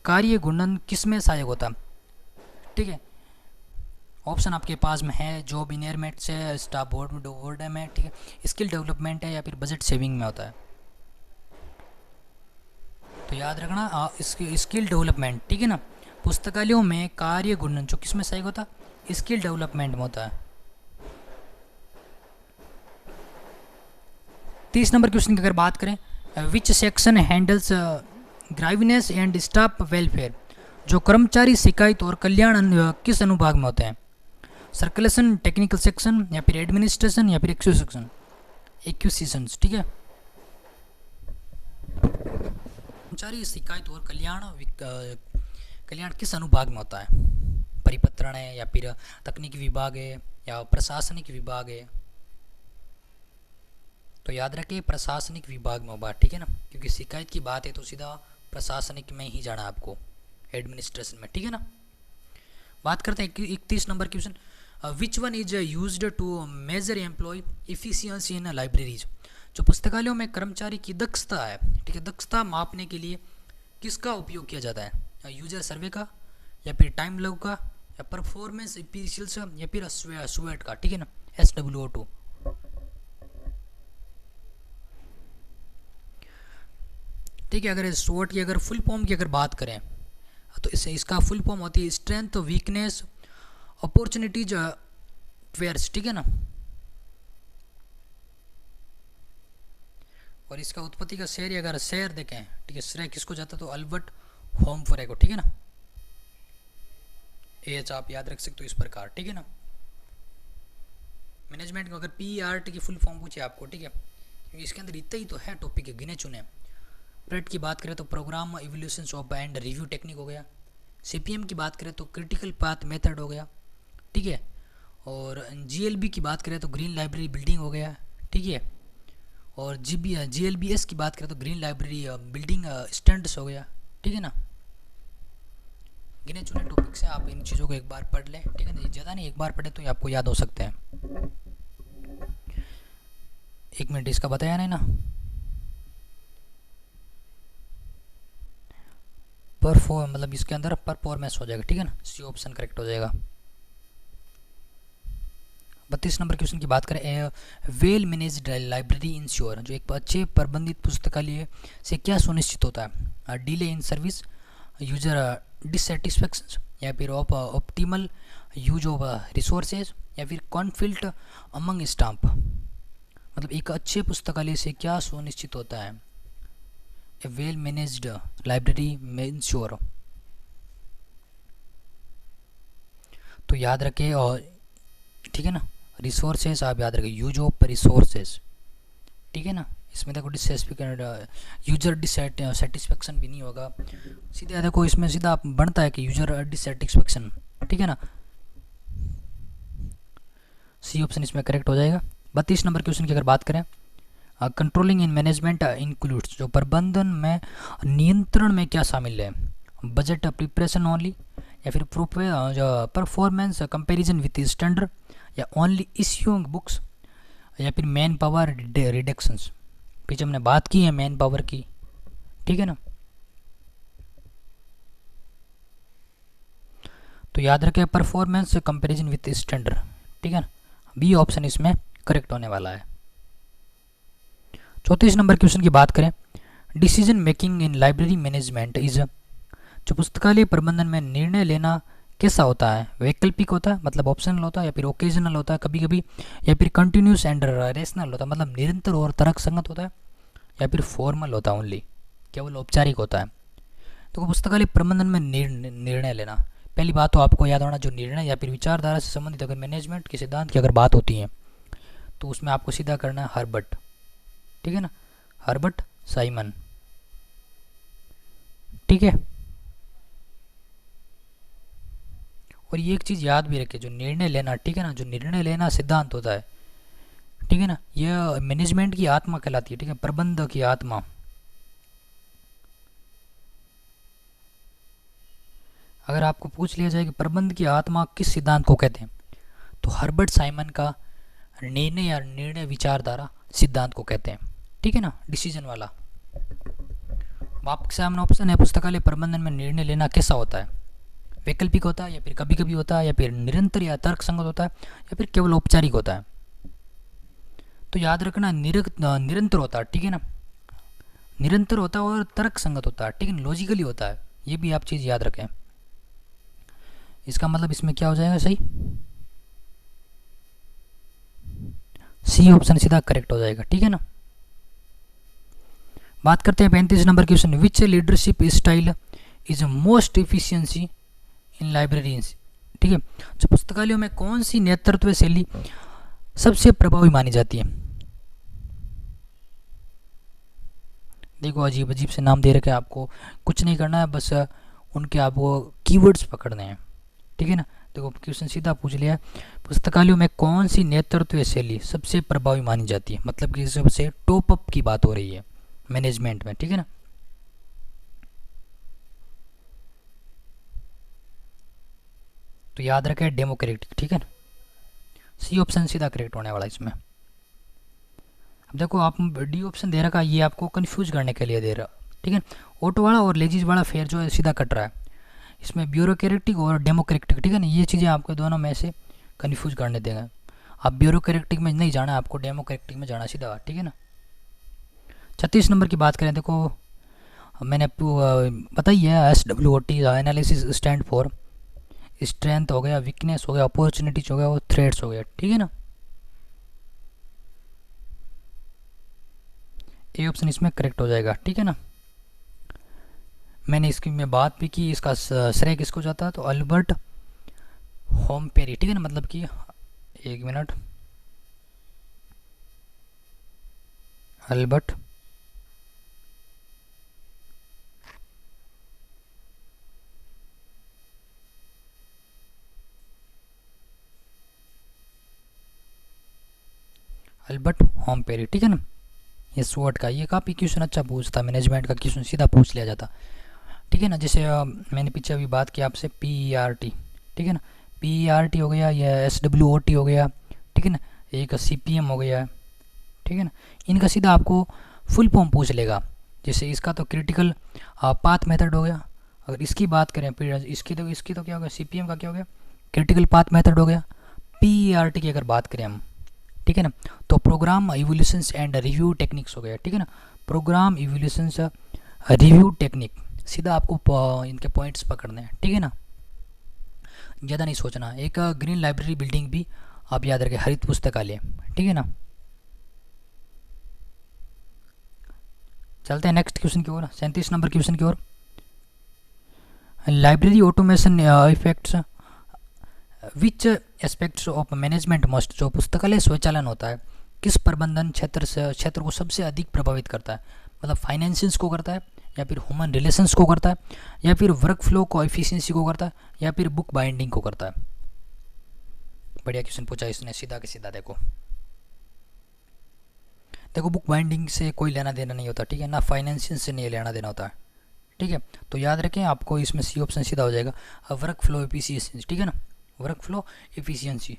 कार्य गुणन किस में सहायक होता है, ठीक है। ऑप्शन आपके पास में है, जॉब इनमेंट से, स्टाफ बोर्ड में, ठीक है, स्किल डेवलपमेंट है, या फिर बजट सेविंग में होता है। तो याद रखना स्किल डेवलपमेंट, ठीक है ना, पुस्तकालयों में कार्य गुणन जो किस में सहायक होता है, स्किल डेवलपमेंट में होता है। 30 नंबर क्वेश्चन की अगर बात करें, which section handles grievances and staff welfare, जो कर्मचारी शिकायत और कल्याण किस अनुभाग में होते हैं, सर्कुलेशन, टेक्निकल सेक्शन, या फिर एडमिनिस्ट्रेशन, या फिर एक्विजिशंस, ठीक है। कर्मचारी शिकायत और कल्याण किस अनुभाग में होता है, परिपत्रण है, या फिर तकनीकी विभाग है, या प्रशासनिक विभाग है। तो याद रखिए प्रशासनिक विभाग में होगा, ठीक है ना, क्योंकि शिकायत की बात है तो सीधा प्रशासनिक में ही जाना आपको, एडमिनिस्ट्रेशन में, ठीक है ना। बात करते हैं 31 number question, which one is used to measure employ efficiency in libraries, जो पुस्तकालयों में कर्मचारी की दक्षता है, ठीक है, दक्षता मापने के लिए किसका उपयोग किया जाता है, यूजर सर्वे का, या फिर टाइम लॉग का, या परफॉर्मेंस इपिशियल्स, या फिर स्वेट का, ठीक है ना, SWOT। ठीक है, अगर SWOT की अगर फुल फॉर्म की अगर बात करें, तो इससे इसका फुल फॉर्म होती है स्ट्रेंथ, वीकनेस, अपॉर्चुनिटीज, वेयर्स, ठीक है ना। और इसका उत्पत्ति का शहर अगर शहर देखें, ठीक है, श्रेय किसको जाता है तो अल्बर्ट होमफ्रे को, ठीक है ना। एच आप याद रख सकते हो इस प्रकार, ठीक है ना। मैनेजमेंट को अगर PERT की फुल फॉर्म पूछे आपको, ठीक है, क्योंकि इसके अंदर इतना ही तो है टॉपिक है गिने चुने। प्रेट की बात करें तो program evolution of and review technique हो गया। CPM की बात करें तो क्रिटिकल पाथ मेथड हो गया, ठीक है। और GLB की बात करें तो ग्रीन लाइब्रेरी बिल्डिंग हो गया, ठीक है। और GLBS की बात करें तो ग्रीन लाइब्रेरी बिल्डिंग स्टैंडर्ड्स हो गया, ठीक है ना। गिने चुने टॉपिक से आप इन चीज़ों को एक बार पढ़ लें, ठीक है ना। ज़्यादा नहीं, एक बार पढ़े तो ये आपको याद हो सकते हैं। एक मिनट, इसका बताया नहीं ना, मतलब इसके अंदर परफॉर्मेंस हो जाएगा, ठीक है ना। C ऑप्शन करेक्ट हो जाएगा। 32 नंबर क्वेश्चन की बात करें, वेल मैनेज्ड लाइब्रेरी इंश्योर, जो एक अच्छे प्रबंधित पुस्तकालय से क्या सुनिश्चित होता है, delay in service, user dissatisfaction, या फिर ऑप्टिमल यूज ऑफ रिसोर्सेज, या फिर कॉन्फ्लिक्ट अमंग स्टाफ। मतलब एक अच्छे पुस्तकालय से क्या सुनिश्चित होता है, ए वेल मैनेज्ड लाइब्रेरी में इंश्योर। तो याद रखें, और ठीक है ना, रिसोर्सेज आप याद रखें, यूज ऑफ रिसोर्सेज, ठीक है ना। इसमें देखो यूजर डिससेटिस्फैक्शन भी नहीं होगा, सीधे देखो इसमें सीधा बनता है कि यूजर डिससेटिस्फैक्शन, ठीक है ना। C ऑप्शन इसमें करेक्ट हो जाएगा। 32 नंबर क्वेश्चन की अगर बात करें, कंट्रोलिंग इन मैनेजमेंट इंक्लूड्स, जो प्रबंधन में नियंत्रण में क्या शामिल है, बजट प्रिपरेशन ओनली, या फिर परफॉर्मेंस कंपैरिजन विथ स्टैंडर्ड, या ओनली इश्यूइंग बुक्स, या फिर मैन पावर रिडक्शंस। पीछे हमने बात की है मैन पावर की, ठीक है ना। तो याद रखें परफॉर्मेंस कंपैरिजन विथ स्टैंडर्ड, ठीक है ना। B ऑप्शन इसमें करेक्ट होने वाला है। 34 नंबर क्वेश्चन की बात करें, decision making in library management is, जो पुस्तकालय प्रबंधन में निर्णय लेना कैसा होता है, वैकल्पिक होता है, मतलब ऑप्शनल होता है, या फिर ओकेजनल होता है कभी कभी, या फिर कंटिन्यूस एंड रेशनल होता है, मतलब निरंतर और तर्क संगत होता है, या फिर फॉर्मल होता है, ओनली केवल औपचारिक होता है। तो पुस्तकालय प्रबंधन में निर्णय लेना, पहली बात तो आपको याद होना, जो निर्णय या फिर विचारधारा से संबंधित अगर मैनेजमेंट के सिद्धांत की अगर बात होती है तो उसमें आपको सीधा करना है हर्बर्ट, ठीक है ना, हर्बर्ट साइमन, ठीक है। और ये एक चीज़ याद भी रखें, जो निर्णय लेना, ठीक है ना, जो निर्णय लेना सिद्धांत होता है, ठीक है ना, यह मैनेजमेंट की आत्मा कहलाती है, ठीक है, प्रबंध की आत्मा। अगर आपको पूछ लिया जाए कि प्रबंध की आत्मा किस सिद्धांत को कहते हैं, तो हर्बर्ट साइमन का निर्णय या निर्णय विचारधारा सिद्धांत को कहते हैं, ठीक है ना, डिसीजन वाला। आपके सामने ऑप्शन है, पुस्तकालय प्रबंधन में निर्णय लेना कैसा होता है, वैकल्पिक होता है, या फिर कभी कभी होता है, या फिर निरंतर या तर्क संगत होता है, या फिर केवल औपचारिक होता है। तो याद रखना निरंतर होता है, ठीक है ना, निरंतर होता है और तर्क संगत होता है, ठीक है, लॉजिकली होता है, ये भी आप चीज़ याद रखें। इसका मतलब इसमें क्या हो जाएगा सही, C ऑप्शन सीधा करेक्ट हो जाएगा, ठीक है ना। बात करते हैं 35 number question, which leadership style is most efficiency in libraries, ठीक है, तो पुस्तकालयों में कौन सी नेतृत्व शैली सबसे प्रभावी मानी जाती है। देखो अजीब अजीब से नाम दे रखे हैं, आपको कुछ नहीं करना है, बस उनके आपको कीवर्ड्स पकड़ने हैं, ठीक है ना। देखो क्वेश्चन सीधा पूछ लिया, पुस्तकालयों में कौन सी नेतृत्व शैली सबसे प्रभावी मानी जाती है, मतलब कि सबसे टॉप अप की बात हो रही है मैनेजमेंट में, ठीक है ना। तो याद रखें डेमोक्रेटिक, ठीक है ना, C ऑप्शन सीधा करेक्ट होने वाला इसमें। अब देखो आप D ऑप्शन दे रखा, ये आपको कंफ्यूज करने के लिए दे रहा, ठीक है। ऑटो वाला और लेजीज वाला फेयर जो है सीधा कट रहा है, इसमें ब्यूरोक्रेटिक और डेमोक्रेटिक, ठीक है ना, ये चीज़ें आपको दोनों में से कंफ्यूज करने देंगे। आप ब्यूरोक्रेटिक में नहीं जाना, आपको डेमोक्रेटिक में जाना सीधा, ठीक है ना। 36 नंबर की बात करें, देखो मैंने आपको पता ही है, SWOT analysis stand for strength हो गया, वीकनेस हो गया, अपॉर्चुनिटीज हो गया और थ्रेट्स हो गया, ठीक है ना। ए ऑप्शन इसमें करेक्ट हो जाएगा, ठीक है ना। मैंने इसकी में बात भी की, इसका श्रेय किसको जाता है, तो अल्बर्ट होमपेरी, ठीक है ना। मतलब कि 1 मिनट, अल्बर्ट अल्बर्ट होमपेरी, ठीक है ना। ये स्वॉट का ये काफ़ी क्वेश्चन अच्छा पूछता, मैनेजमेंट का क्वेश्चन सीधा पूछ लिया जाता, ठीक है ना। जैसे मैंने पीछे अभी बात की आपसे PERT, ठीक है ना। PERT हो गया, या SWOT हो गया, ठीक है ना। एक CPM हो गया, ठीक है ना। इनका सीधा आपको फुल फॉर्म पूछ लेगा। जैसे इसका तो क्रिटिकल पाथ मेथड हो गया, अगर इसकी बात करें फिर इसकी तो क्या हो गया, CPM का क्या हो गया, क्रिटिकल पाथ मेथड हो गया। PERT की अगर बात करें हम, ठीक है ना, तो program evolutions and review techniques हो गया, ठीक है ना। प्रोग्राम इवोल्यूशंस रिव्यू टेक्निक, सीधा आपको इनके पॉइंट्स पकड़ने हैं, ठीक है ना, ज़्यादा नहीं सोचना। एक ग्रीन लाइब्रेरी बिल्डिंग भी आप याद रखें, हरित पुस्तकालय, ठीक है ना। चलते हैं नेक्स्ट क्वेश्चन की ओर, 37 नंबर क्वेश्चन की ओर। Library automation effects which aspects of management must, जो पुस्तकालय स्वचालन होता है किस प्रबंधन क्षेत्र को सबसे अधिक प्रभावित करता है। मतलब फाइनेंशियल्स को करता है, या फिर ह्यूमन रिलेशंस को करता है, या फिर वर्क फ्लो को एफिशिएंसी को करता है, या फिर बुक बाइंडिंग को करता है। बढ़िया क्वेश्चन पूछा इसने, सीधा के सीधा। देखो बुक बाइंडिंग से कोई लेना देना नहीं होता, ठीक है ना, फाइनेंशियल्स से नहीं लेना देना होता है, ठीक है। तो याद रखें आपको इसमें सी ऑप्शन सीधा हो जाएगा, वर्क फ्लो एफिशिएंसी, ठीक है ना, वर्क फ्लो एफिशिएंसी।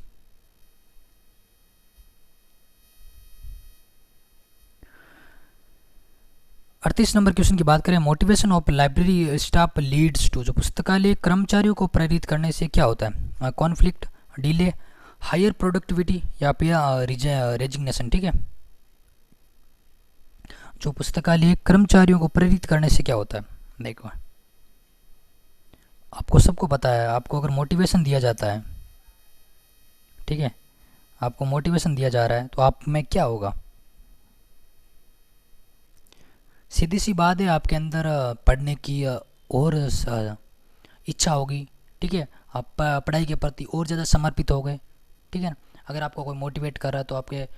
अड़तीस नंबर क्वेश्चन की बात करें, motivation of library staff leads to, जो पुस्तकालय कर्मचारियों को प्रेरित करने से क्या होता है, कॉन्फ्लिक्ट, डिले, हायर प्रोडक्टिविटी, या फिर रेजिग्नेशन, ठीक है। जो पुस्तकालय कर्मचारियों को प्रेरित करने से क्या होता है, देखो आपको सबको पता है, आपको अगर मोटिवेशन दिया जाता है, ठीक है, आपको मोटिवेशन दिया जा रहा है तो आप में क्या होगा, सीधी सी बात है, आपके अंदर पढ़ने की और इच्छा होगी, ठीक है। आप पढ़ाई के प्रति और ज़्यादा समर्पित हो गए, ठीक है ना। अगर आपको कोई मोटिवेट कर रहा है तो आपके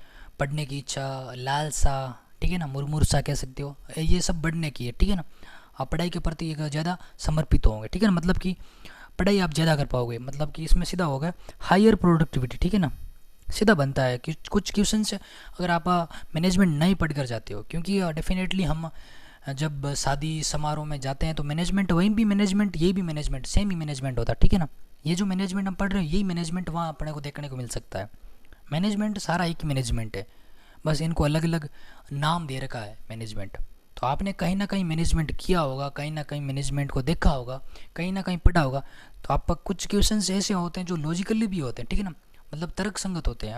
पढ़ने की इच्छा, लालसा, ठीक है ना, मुरमुरसा कह सकते हो, ये सब बढ़ने की है, ठीक है ना। आप पढ़ाई के प्रति एक ज़्यादा समर्पित होंगे, ठीक है ना, मतलब कि पढ़ाई आप ज़्यादा कर पाओगे, मतलब कि इसमें सीधा होगा हायर प्रोडक्टिविटी, ठीक है ना। सीधा बनता है कि कुछ क्वेश्चन से अगर आप मैनेजमेंट नहीं पढ़ कर जाते हो, क्योंकि डेफिनेटली हम जब शादी समारोह में जाते हैं तो मैनेजमेंट, वहीं भी मैनेजमेंट, ये भी मैनेजमेंट, सेम ही मैनेजमेंट होता है, ठीक है ना। ये जो मैनेजमेंट हम पढ़ रहे हैं यही मैनेजमेंट वहाँ अपने को देखने को मिल सकता है। मैनेजमेंट सारा एक मैनेजमेंट है, बस इनको अलग अलग नाम दे रखा है मैनेजमेंट। तो आपने कहीं ना कहीं मैनेजमेंट किया होगा, कहीं ना कहीं मैनेजमेंट को देखा होगा, कहीं ना कहीं पढ़ा होगा। तो आप कुछ क्वेश्चन ऐसे होते हैं जो लॉजिकली भी होते हैं, ठीक है ना, मतलब तर्क संगत होते हैं,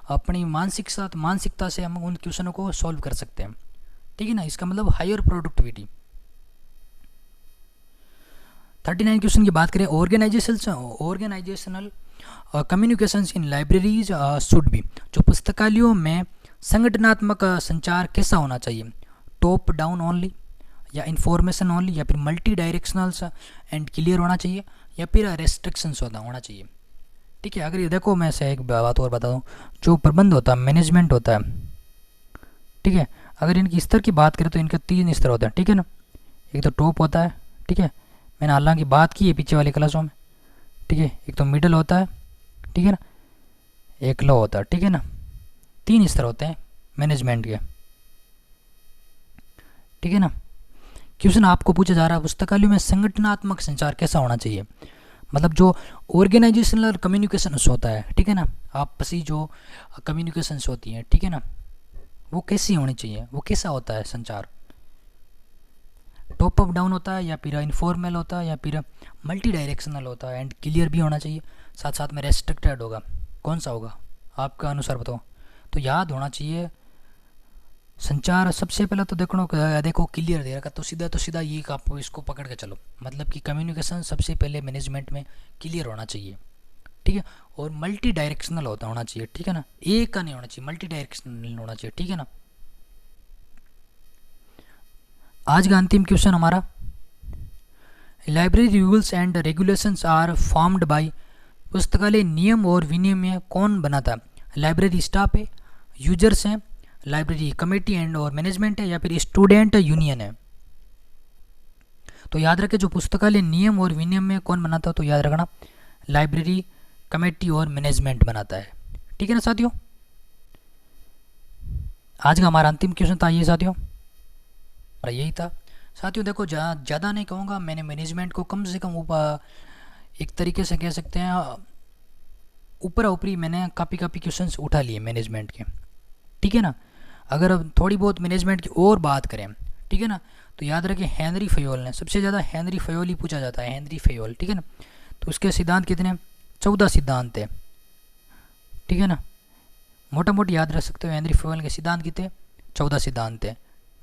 अपनी मानसिकता से हम उन क्वेश्चनों को सॉल्व कर सकते हैं, ठीक है ना। इसका मतलब हायर प्रोडक्टिविटी। 39 क्वेश्चन की बात करें, organisational communications in libraries should be, जो पुस्तकालयों में संगठनात्मक संचार कैसा होना चाहिए, टॉप डाउन ओनली, या इन्फॉर्मेशन ओनली, या फिर मल्टी डायरेक्शनल्स एंड क्लियर होना चाहिए, या फिर रेस्ट्रिक्शंस होना चाहिए, ठीक है। अगर ये देखो, मैं से एक बात और बता दूँ, जो प्रबंध होता है, मैनेजमेंट होता है, ठीक है, अगर इनकी स्तर की बात करें तो इनके 3 स्तर होते हैं, ठीक है ना। एक तो टॉप होता है, ठीक है, मैंने हालांकि बात की है पीछे वाली क्लासों में, ठीक है। एक तो मिडल होता है, ठीक है ना, एक लो होता है, ठीक है ना। 3 स्तर होते हैं मैनेजमेंट के, ठीक है ना। क्वेश्चन आपको पूछा जा रहा है, पुस्तकालयों में संगठनात्मक संचार कैसा होना चाहिए, मतलब जो ऑर्गेनाइजेशनल कम्युनिकेशंस होता है, ठीक है ना, आपसी जो कम्युनिकेशंस होती हैं, ठीक है ना, वो कैसी होनी चाहिए, वो कैसा होता है संचार, टॉप अप डाउन होता है, या फिर इनफॉर्मल होता है, या फिर मल्टी डायरेक्शनल होता है, एंड क्लियर भी होना चाहिए, साथ साथ में रेस्ट्रिक्टेड होगा, कौन सा होगा आपका अनुसार बताओ। तो याद होना चाहिए संचार सबसे पहले तो देखो क्लियर दे रखा, तो सीधा ये आप इसको पकड़ के चलो, मतलब कि कम्युनिकेशन सबसे पहले मैनेजमेंट में क्लियर होना चाहिए, ठीक है। और मल्टी डायरेक्शनल होना चाहिए, ठीक है ना, एक का नहीं होना चाहिए, मल्टी डायरेक्शनल होना चाहिए, ठीक है ना। आज का अंतिम क्वेश्चन हमारा, library rules and regulations are formed by, पुस्तकालय नियम और विनियम कौन बनाता है? लाइब्रेरी स्टाफ है, यूजर्स हैं, लाइब्रेरी कमेटी एंड और मैनेजमेंट है, या फिर स्टूडेंट यूनियन है? तो याद रखें, जो पुस्तकालय नियम और विनियम में कौन बनाता है, तो याद रखना लाइब्रेरी कमेटी और मैनेजमेंट बनाता है, ठीक है ना साथियों। आज का हमारा अंतिम क्वेश्चन था ये साथियों, और यही था साथियों। देखो ज़्यादा नहीं कहूँगा, मैंने मैनेजमेंट को कम से कम एक तरीके से कह सकते हैं ऊपर ऊपरी मैंने काफ़ी क्वेश्चंस उठा लिए मैनेजमेंट के, ठीक है ना। अगर अब थोड़ी बहुत मैनेजमेंट की और बात करें, ठीक है ना, तो याद रखें हेनरी फयोल ने, सबसे ज़्यादा हेनरी फयोल ही पूछा जाता है, हेनरी फयोल, ठीक है ना। तो उसके सिद्धांत कितने? 14 सिद्धांत है, ठीक है ना, मोटा मोटी याद रख सकते हो। हेनरी फयोल के सिद्धांत कितने? 14 सिद्धांत है,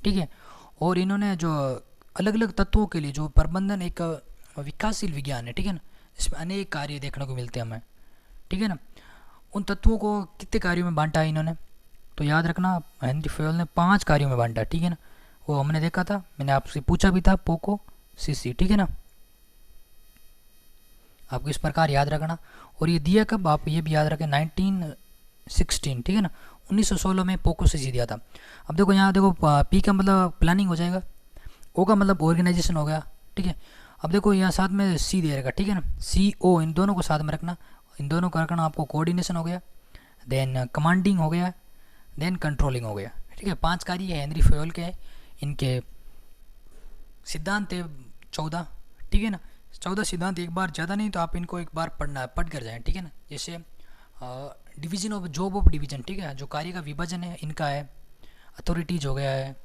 ठीक है। और इन्होंने जो अलग अलग तत्वों के लिए जो प्रबंधन एक विकासशील विज्ञान है, ठीक है ना, इसमें अनेक कार्य देखने को मिलते हैं हमें, ठीक है ना। उन तत्वों को कितने कार्यों में बांटा है इन्होंने? तो याद रखना हेनरी फयोल ने 5 कार्यों में बांटा, ठीक है ना। वो हमने देखा था, मैंने आपसे पूछा भी था, पोको सीसी, ठीक है ना। आपको इस प्रकार याद रखना। और ये दिया कब? आप ये भी याद रखें 1916, ठीक है ना, 1916 में पोको सीसी दिया था। अब देखो यहाँ देखो पी का मतलब प्लानिंग हो जाएगा, ओ का मतलब ऑर्गेनाइजेशन हो गया, ठीक है। अब देखो यहाँ साथ में सी दे रहेगा, ठीक है ना, सी ओ, इन दोनों को साथ में रखना, इन दोनों को रखना, आपको कोऑर्डिनेशन हो गया, देन कमांडिंग हो गया, देन कंट्रोलिंग हो गया, ठीक है। 5 कार्य हेनरी फयोल के हैं, इनके सिद्धांत है 14, ठीक है ना। 14 सिद्धांत, एक बार ज़्यादा नहीं तो आप इनको एक बार पढ़ कर जाएं, ठीक है ना। जैसे division of job of division, ठीक है, जो कार्य का विभाजन है इनका है, अथॉरिटीज हो गया है,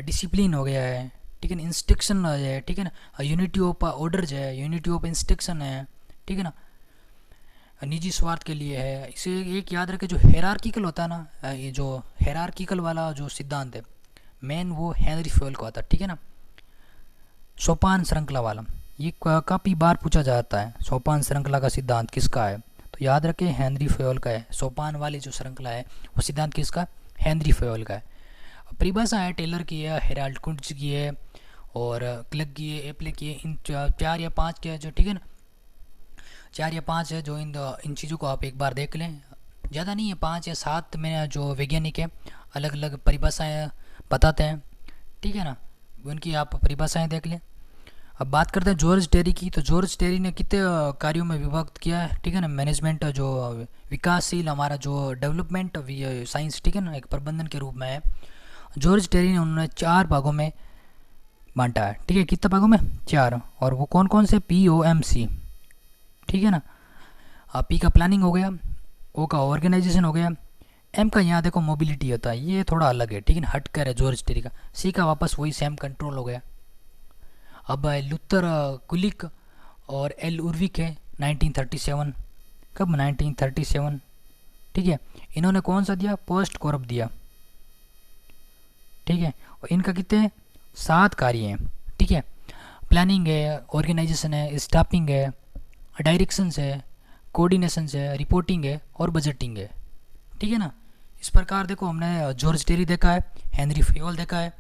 डिसिप्लिन हो गया है, ठीक है ना, इंस्ट्रक्शन है, ठीक है ना, यूनिटी ऑफ ऑर्डर्स है, यूनिटी ऑफ इंस्ट्रक्शन है, ठीक है ना, निजी स्वार्थ के लिए है। इसे एक याद रखे, जो हेरार्किकल होता है ना, ये जो हेरार्किकल वाला जो सिद्धांत है मेन, वो हेनरी फयोल को आता है, ठीक है ना। सोपान श्रृंखला वाला, ये काफ़ी बार पूछा जाता है, सोपान श्रृंखला का सिद्धांत किसका है? तो याद रखें हेनरी फयोल का है। सोपान वाली जो श्रृंखला है वो सिद्धांत किसका? हेनरी फयोल का है। परिभाषा है टेलर की है, हेराल्ड कुंट्ज की है, और क्लग की है, एप्ले की है। इन 4 या 5 के जो, ठीक है ना, 4 या 5 है जो इन चीज़ों को आप एक बार देख लें, ज़्यादा नहीं है, 5 या 7 में जो वैज्ञानिक है अलग अलग परिभाषाएँ बताते हैं, ठीक है ना, उनकी आप परिभाषाएँ देख लें। अब बात करते हैं जॉर्ज टेरी की, तो जॉर्ज टेरी ने कितने कार्यों में विभक्त किया है, ठीक है ना, मैनेजमेंट जो विकासशील हमारा जो डेवलपमेंट साइंस, ठीक है ना, एक प्रबंधन के रूप में है। जॉर्ज टेरी ने उन्होंने 4 भागों में बांटा है, ठीक है, कितने भागों में? 4। और वो कौन कौन से? POMC, ठीक है ना। पी का प्लानिंग हो गया, ओ का ऑर्गेनाइजेशन हो गया, एम का यहाँ देखो मोबिलिटी होता है, ये थोड़ा अलग है, ठीक है ना, हट कर है जॉर्ज टेरी का। सी का वापस वही सेम कंट्रोल हो गया। अब लुथर कुलिक और एल उर्विक है 1937, कब? 1937, ठीक है। इन्होंने कौन सा दिया? पोस्ट कॉर्प दिया, ठीक है। और इनका कितने? 7 कार्य हैं, ठीक है। प्लानिंग है, ऑर्गेनाइजेशन है, स्टाफिंग है, डायरेक्शंस है, कोऑर्डिनेशन है, रिपोर्टिंग है और बजटिंग है, ठीक है ना। इस प्रकार देखो हमने जॉर्ज टेरी देखा है, हेनरी फयोल देखा है,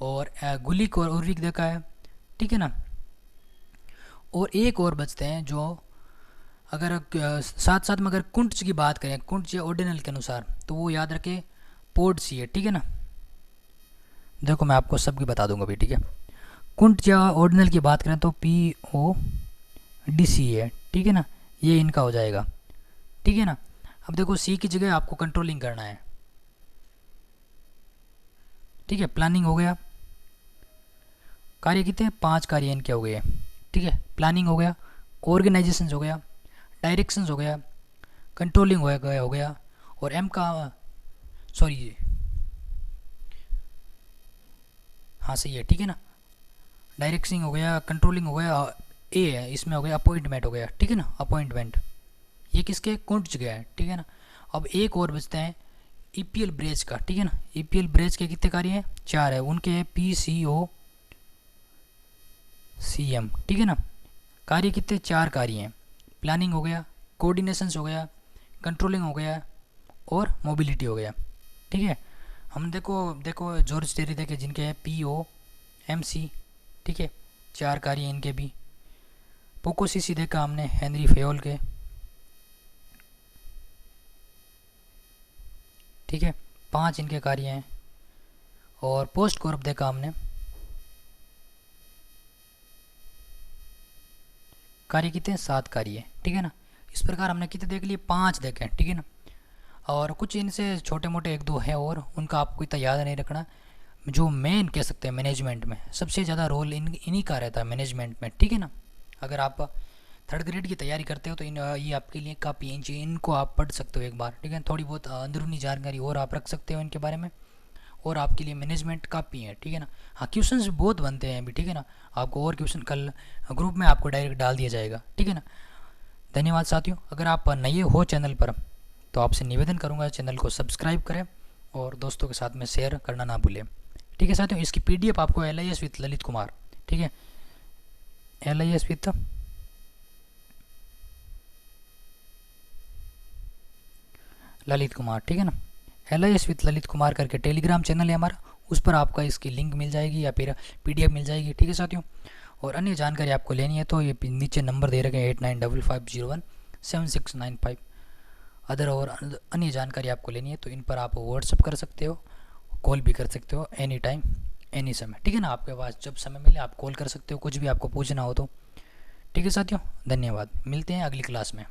और गुलिक और उर्विक देखा है, ठीक है ना। और एक और बचते हैं जो, अगर साथ साथ में अगर कुंट्ज की बात करें, कुंट्ज या ऑर्डिनल के अनुसार, तो वो याद रखे पोर्डसी है, ठीक है ना। देखो मैं आपको सबकी बता दूंगा भी, ठीक है। कुंट्ज या ऑर्डिनल की बात करें तो PODC है, ठीक है ना, ये इनका हो जाएगा, ठीक है ना। अब देखो सी की जगह आपको कंट्रोलिंग करना है, ठीक है। प्लानिंग हो गया, कार्य कितने? 5 कार्य इनके हो गए, ठीक है। प्लानिंग हो गया, ऑर्गेनाइजेशन हो गया, डायरेक्शंस हो गया, कंट्रोलिंग हो गया, और एम का, सॉरी, हाँ सही है, ठीक है ना, डायरेक्शन हो गया, कंट्रोलिंग हो गया, ए है इसमें हो गया, अपॉइंटमेंट हो गया, ठीक है ना, अपॉइंटमेंट, ये किसके? कुंट्ज गया है, ठीक है ना। अब एक और बचते हैं ईपीएल ब्रेज का, ठीक है ना, ईपीएल ब्रेज के कितने कार्य हैं, 4 है, उनके हैं PCOCM, ठीक है ना। कार्य कितने, 4 कार्य हैं, प्लानिंग हो गया, कोऑर्डिनेशंस हो गया, कंट्रोलिंग हो गया और मोबिलिटी हो गया, ठीक है। हम देखो जॉर्ज टेरी देखे जिनके हैं POMC, ठीक है, 4 कार्य इनके भी। पोकोसीसी देखा हमने हेनरी फेयोल के, ठीक है, 5 इनके कार्य हैं। और पोस्ट कॉर्प देखा हमने, कार्य कितने, 7 कार्य है, ठीक है ना। इस प्रकार हमने कितने देख लिए, 5 देखे, ठीक है ना। और कुछ इनसे छोटे मोटे 1-2 हैं और उनका आपको इतना याद नहीं रखना। जो मेन कह सकते हैं मैनेजमेंट में सबसे ज़्यादा रोल इन्हीं का रहता है मैनेजमेंट में, ठीक है ना। अगर आप 3rd ग्रेड की तैयारी करते हो तो ये आपके लिए काफ़ी इनको आप पढ़ सकते हो एक बार, ठीक है। थोड़ी बहुत अंदरूनी जानकारी और आप रख सकते हो इनके बारे में, और आपके लिए मैनेजमेंट काफ़ी है, ठीक है ना। हाँ, क्वेश्चन भी बहुत बनते हैं अभी, ठीक है ना। आपको और क्वेश्चन कल ग्रुप में आपको डायरेक्ट डाल दिया जाएगा, ठीक है ना। धन्यवाद साथियों। अगर आप नए हो चैनल पर तो आपसे निवेदन करूंगा चैनल को सब्सक्राइब करें और दोस्तों के साथ में शेयर करना ना भूलें, ठीक है साथियों। इसकी PDF आपको LIS विथ ललित कुमार, ठीक है, LIS विथ ललित कुमार, ठीक है ना। LIS विथ ललित कुमार करके टेलीग्राम चैनल है हमारा, उस पर आपका इसकी लिंक मिल जाएगी या फिर PDF मिल जाएगी, ठीक है साथियों। और अन्य जानकारी आपको लेनी है तो ये नीचे नंबर दे रखे हैं 8955017695। अदर और अन्य जानकारी आपको लेनी है तो इन पर आप व्हाट्सअप कर सकते हो, कॉल भी कर सकते हो, एनी टाइम एनी समय, ठीक है ना। आपके पास जब समय मिले आप कॉल कर सकते हो, कुछ भी आपको पूछना हो तो, ठीक है साथियों। धन्यवाद, मिलते हैं अगली क्लास में।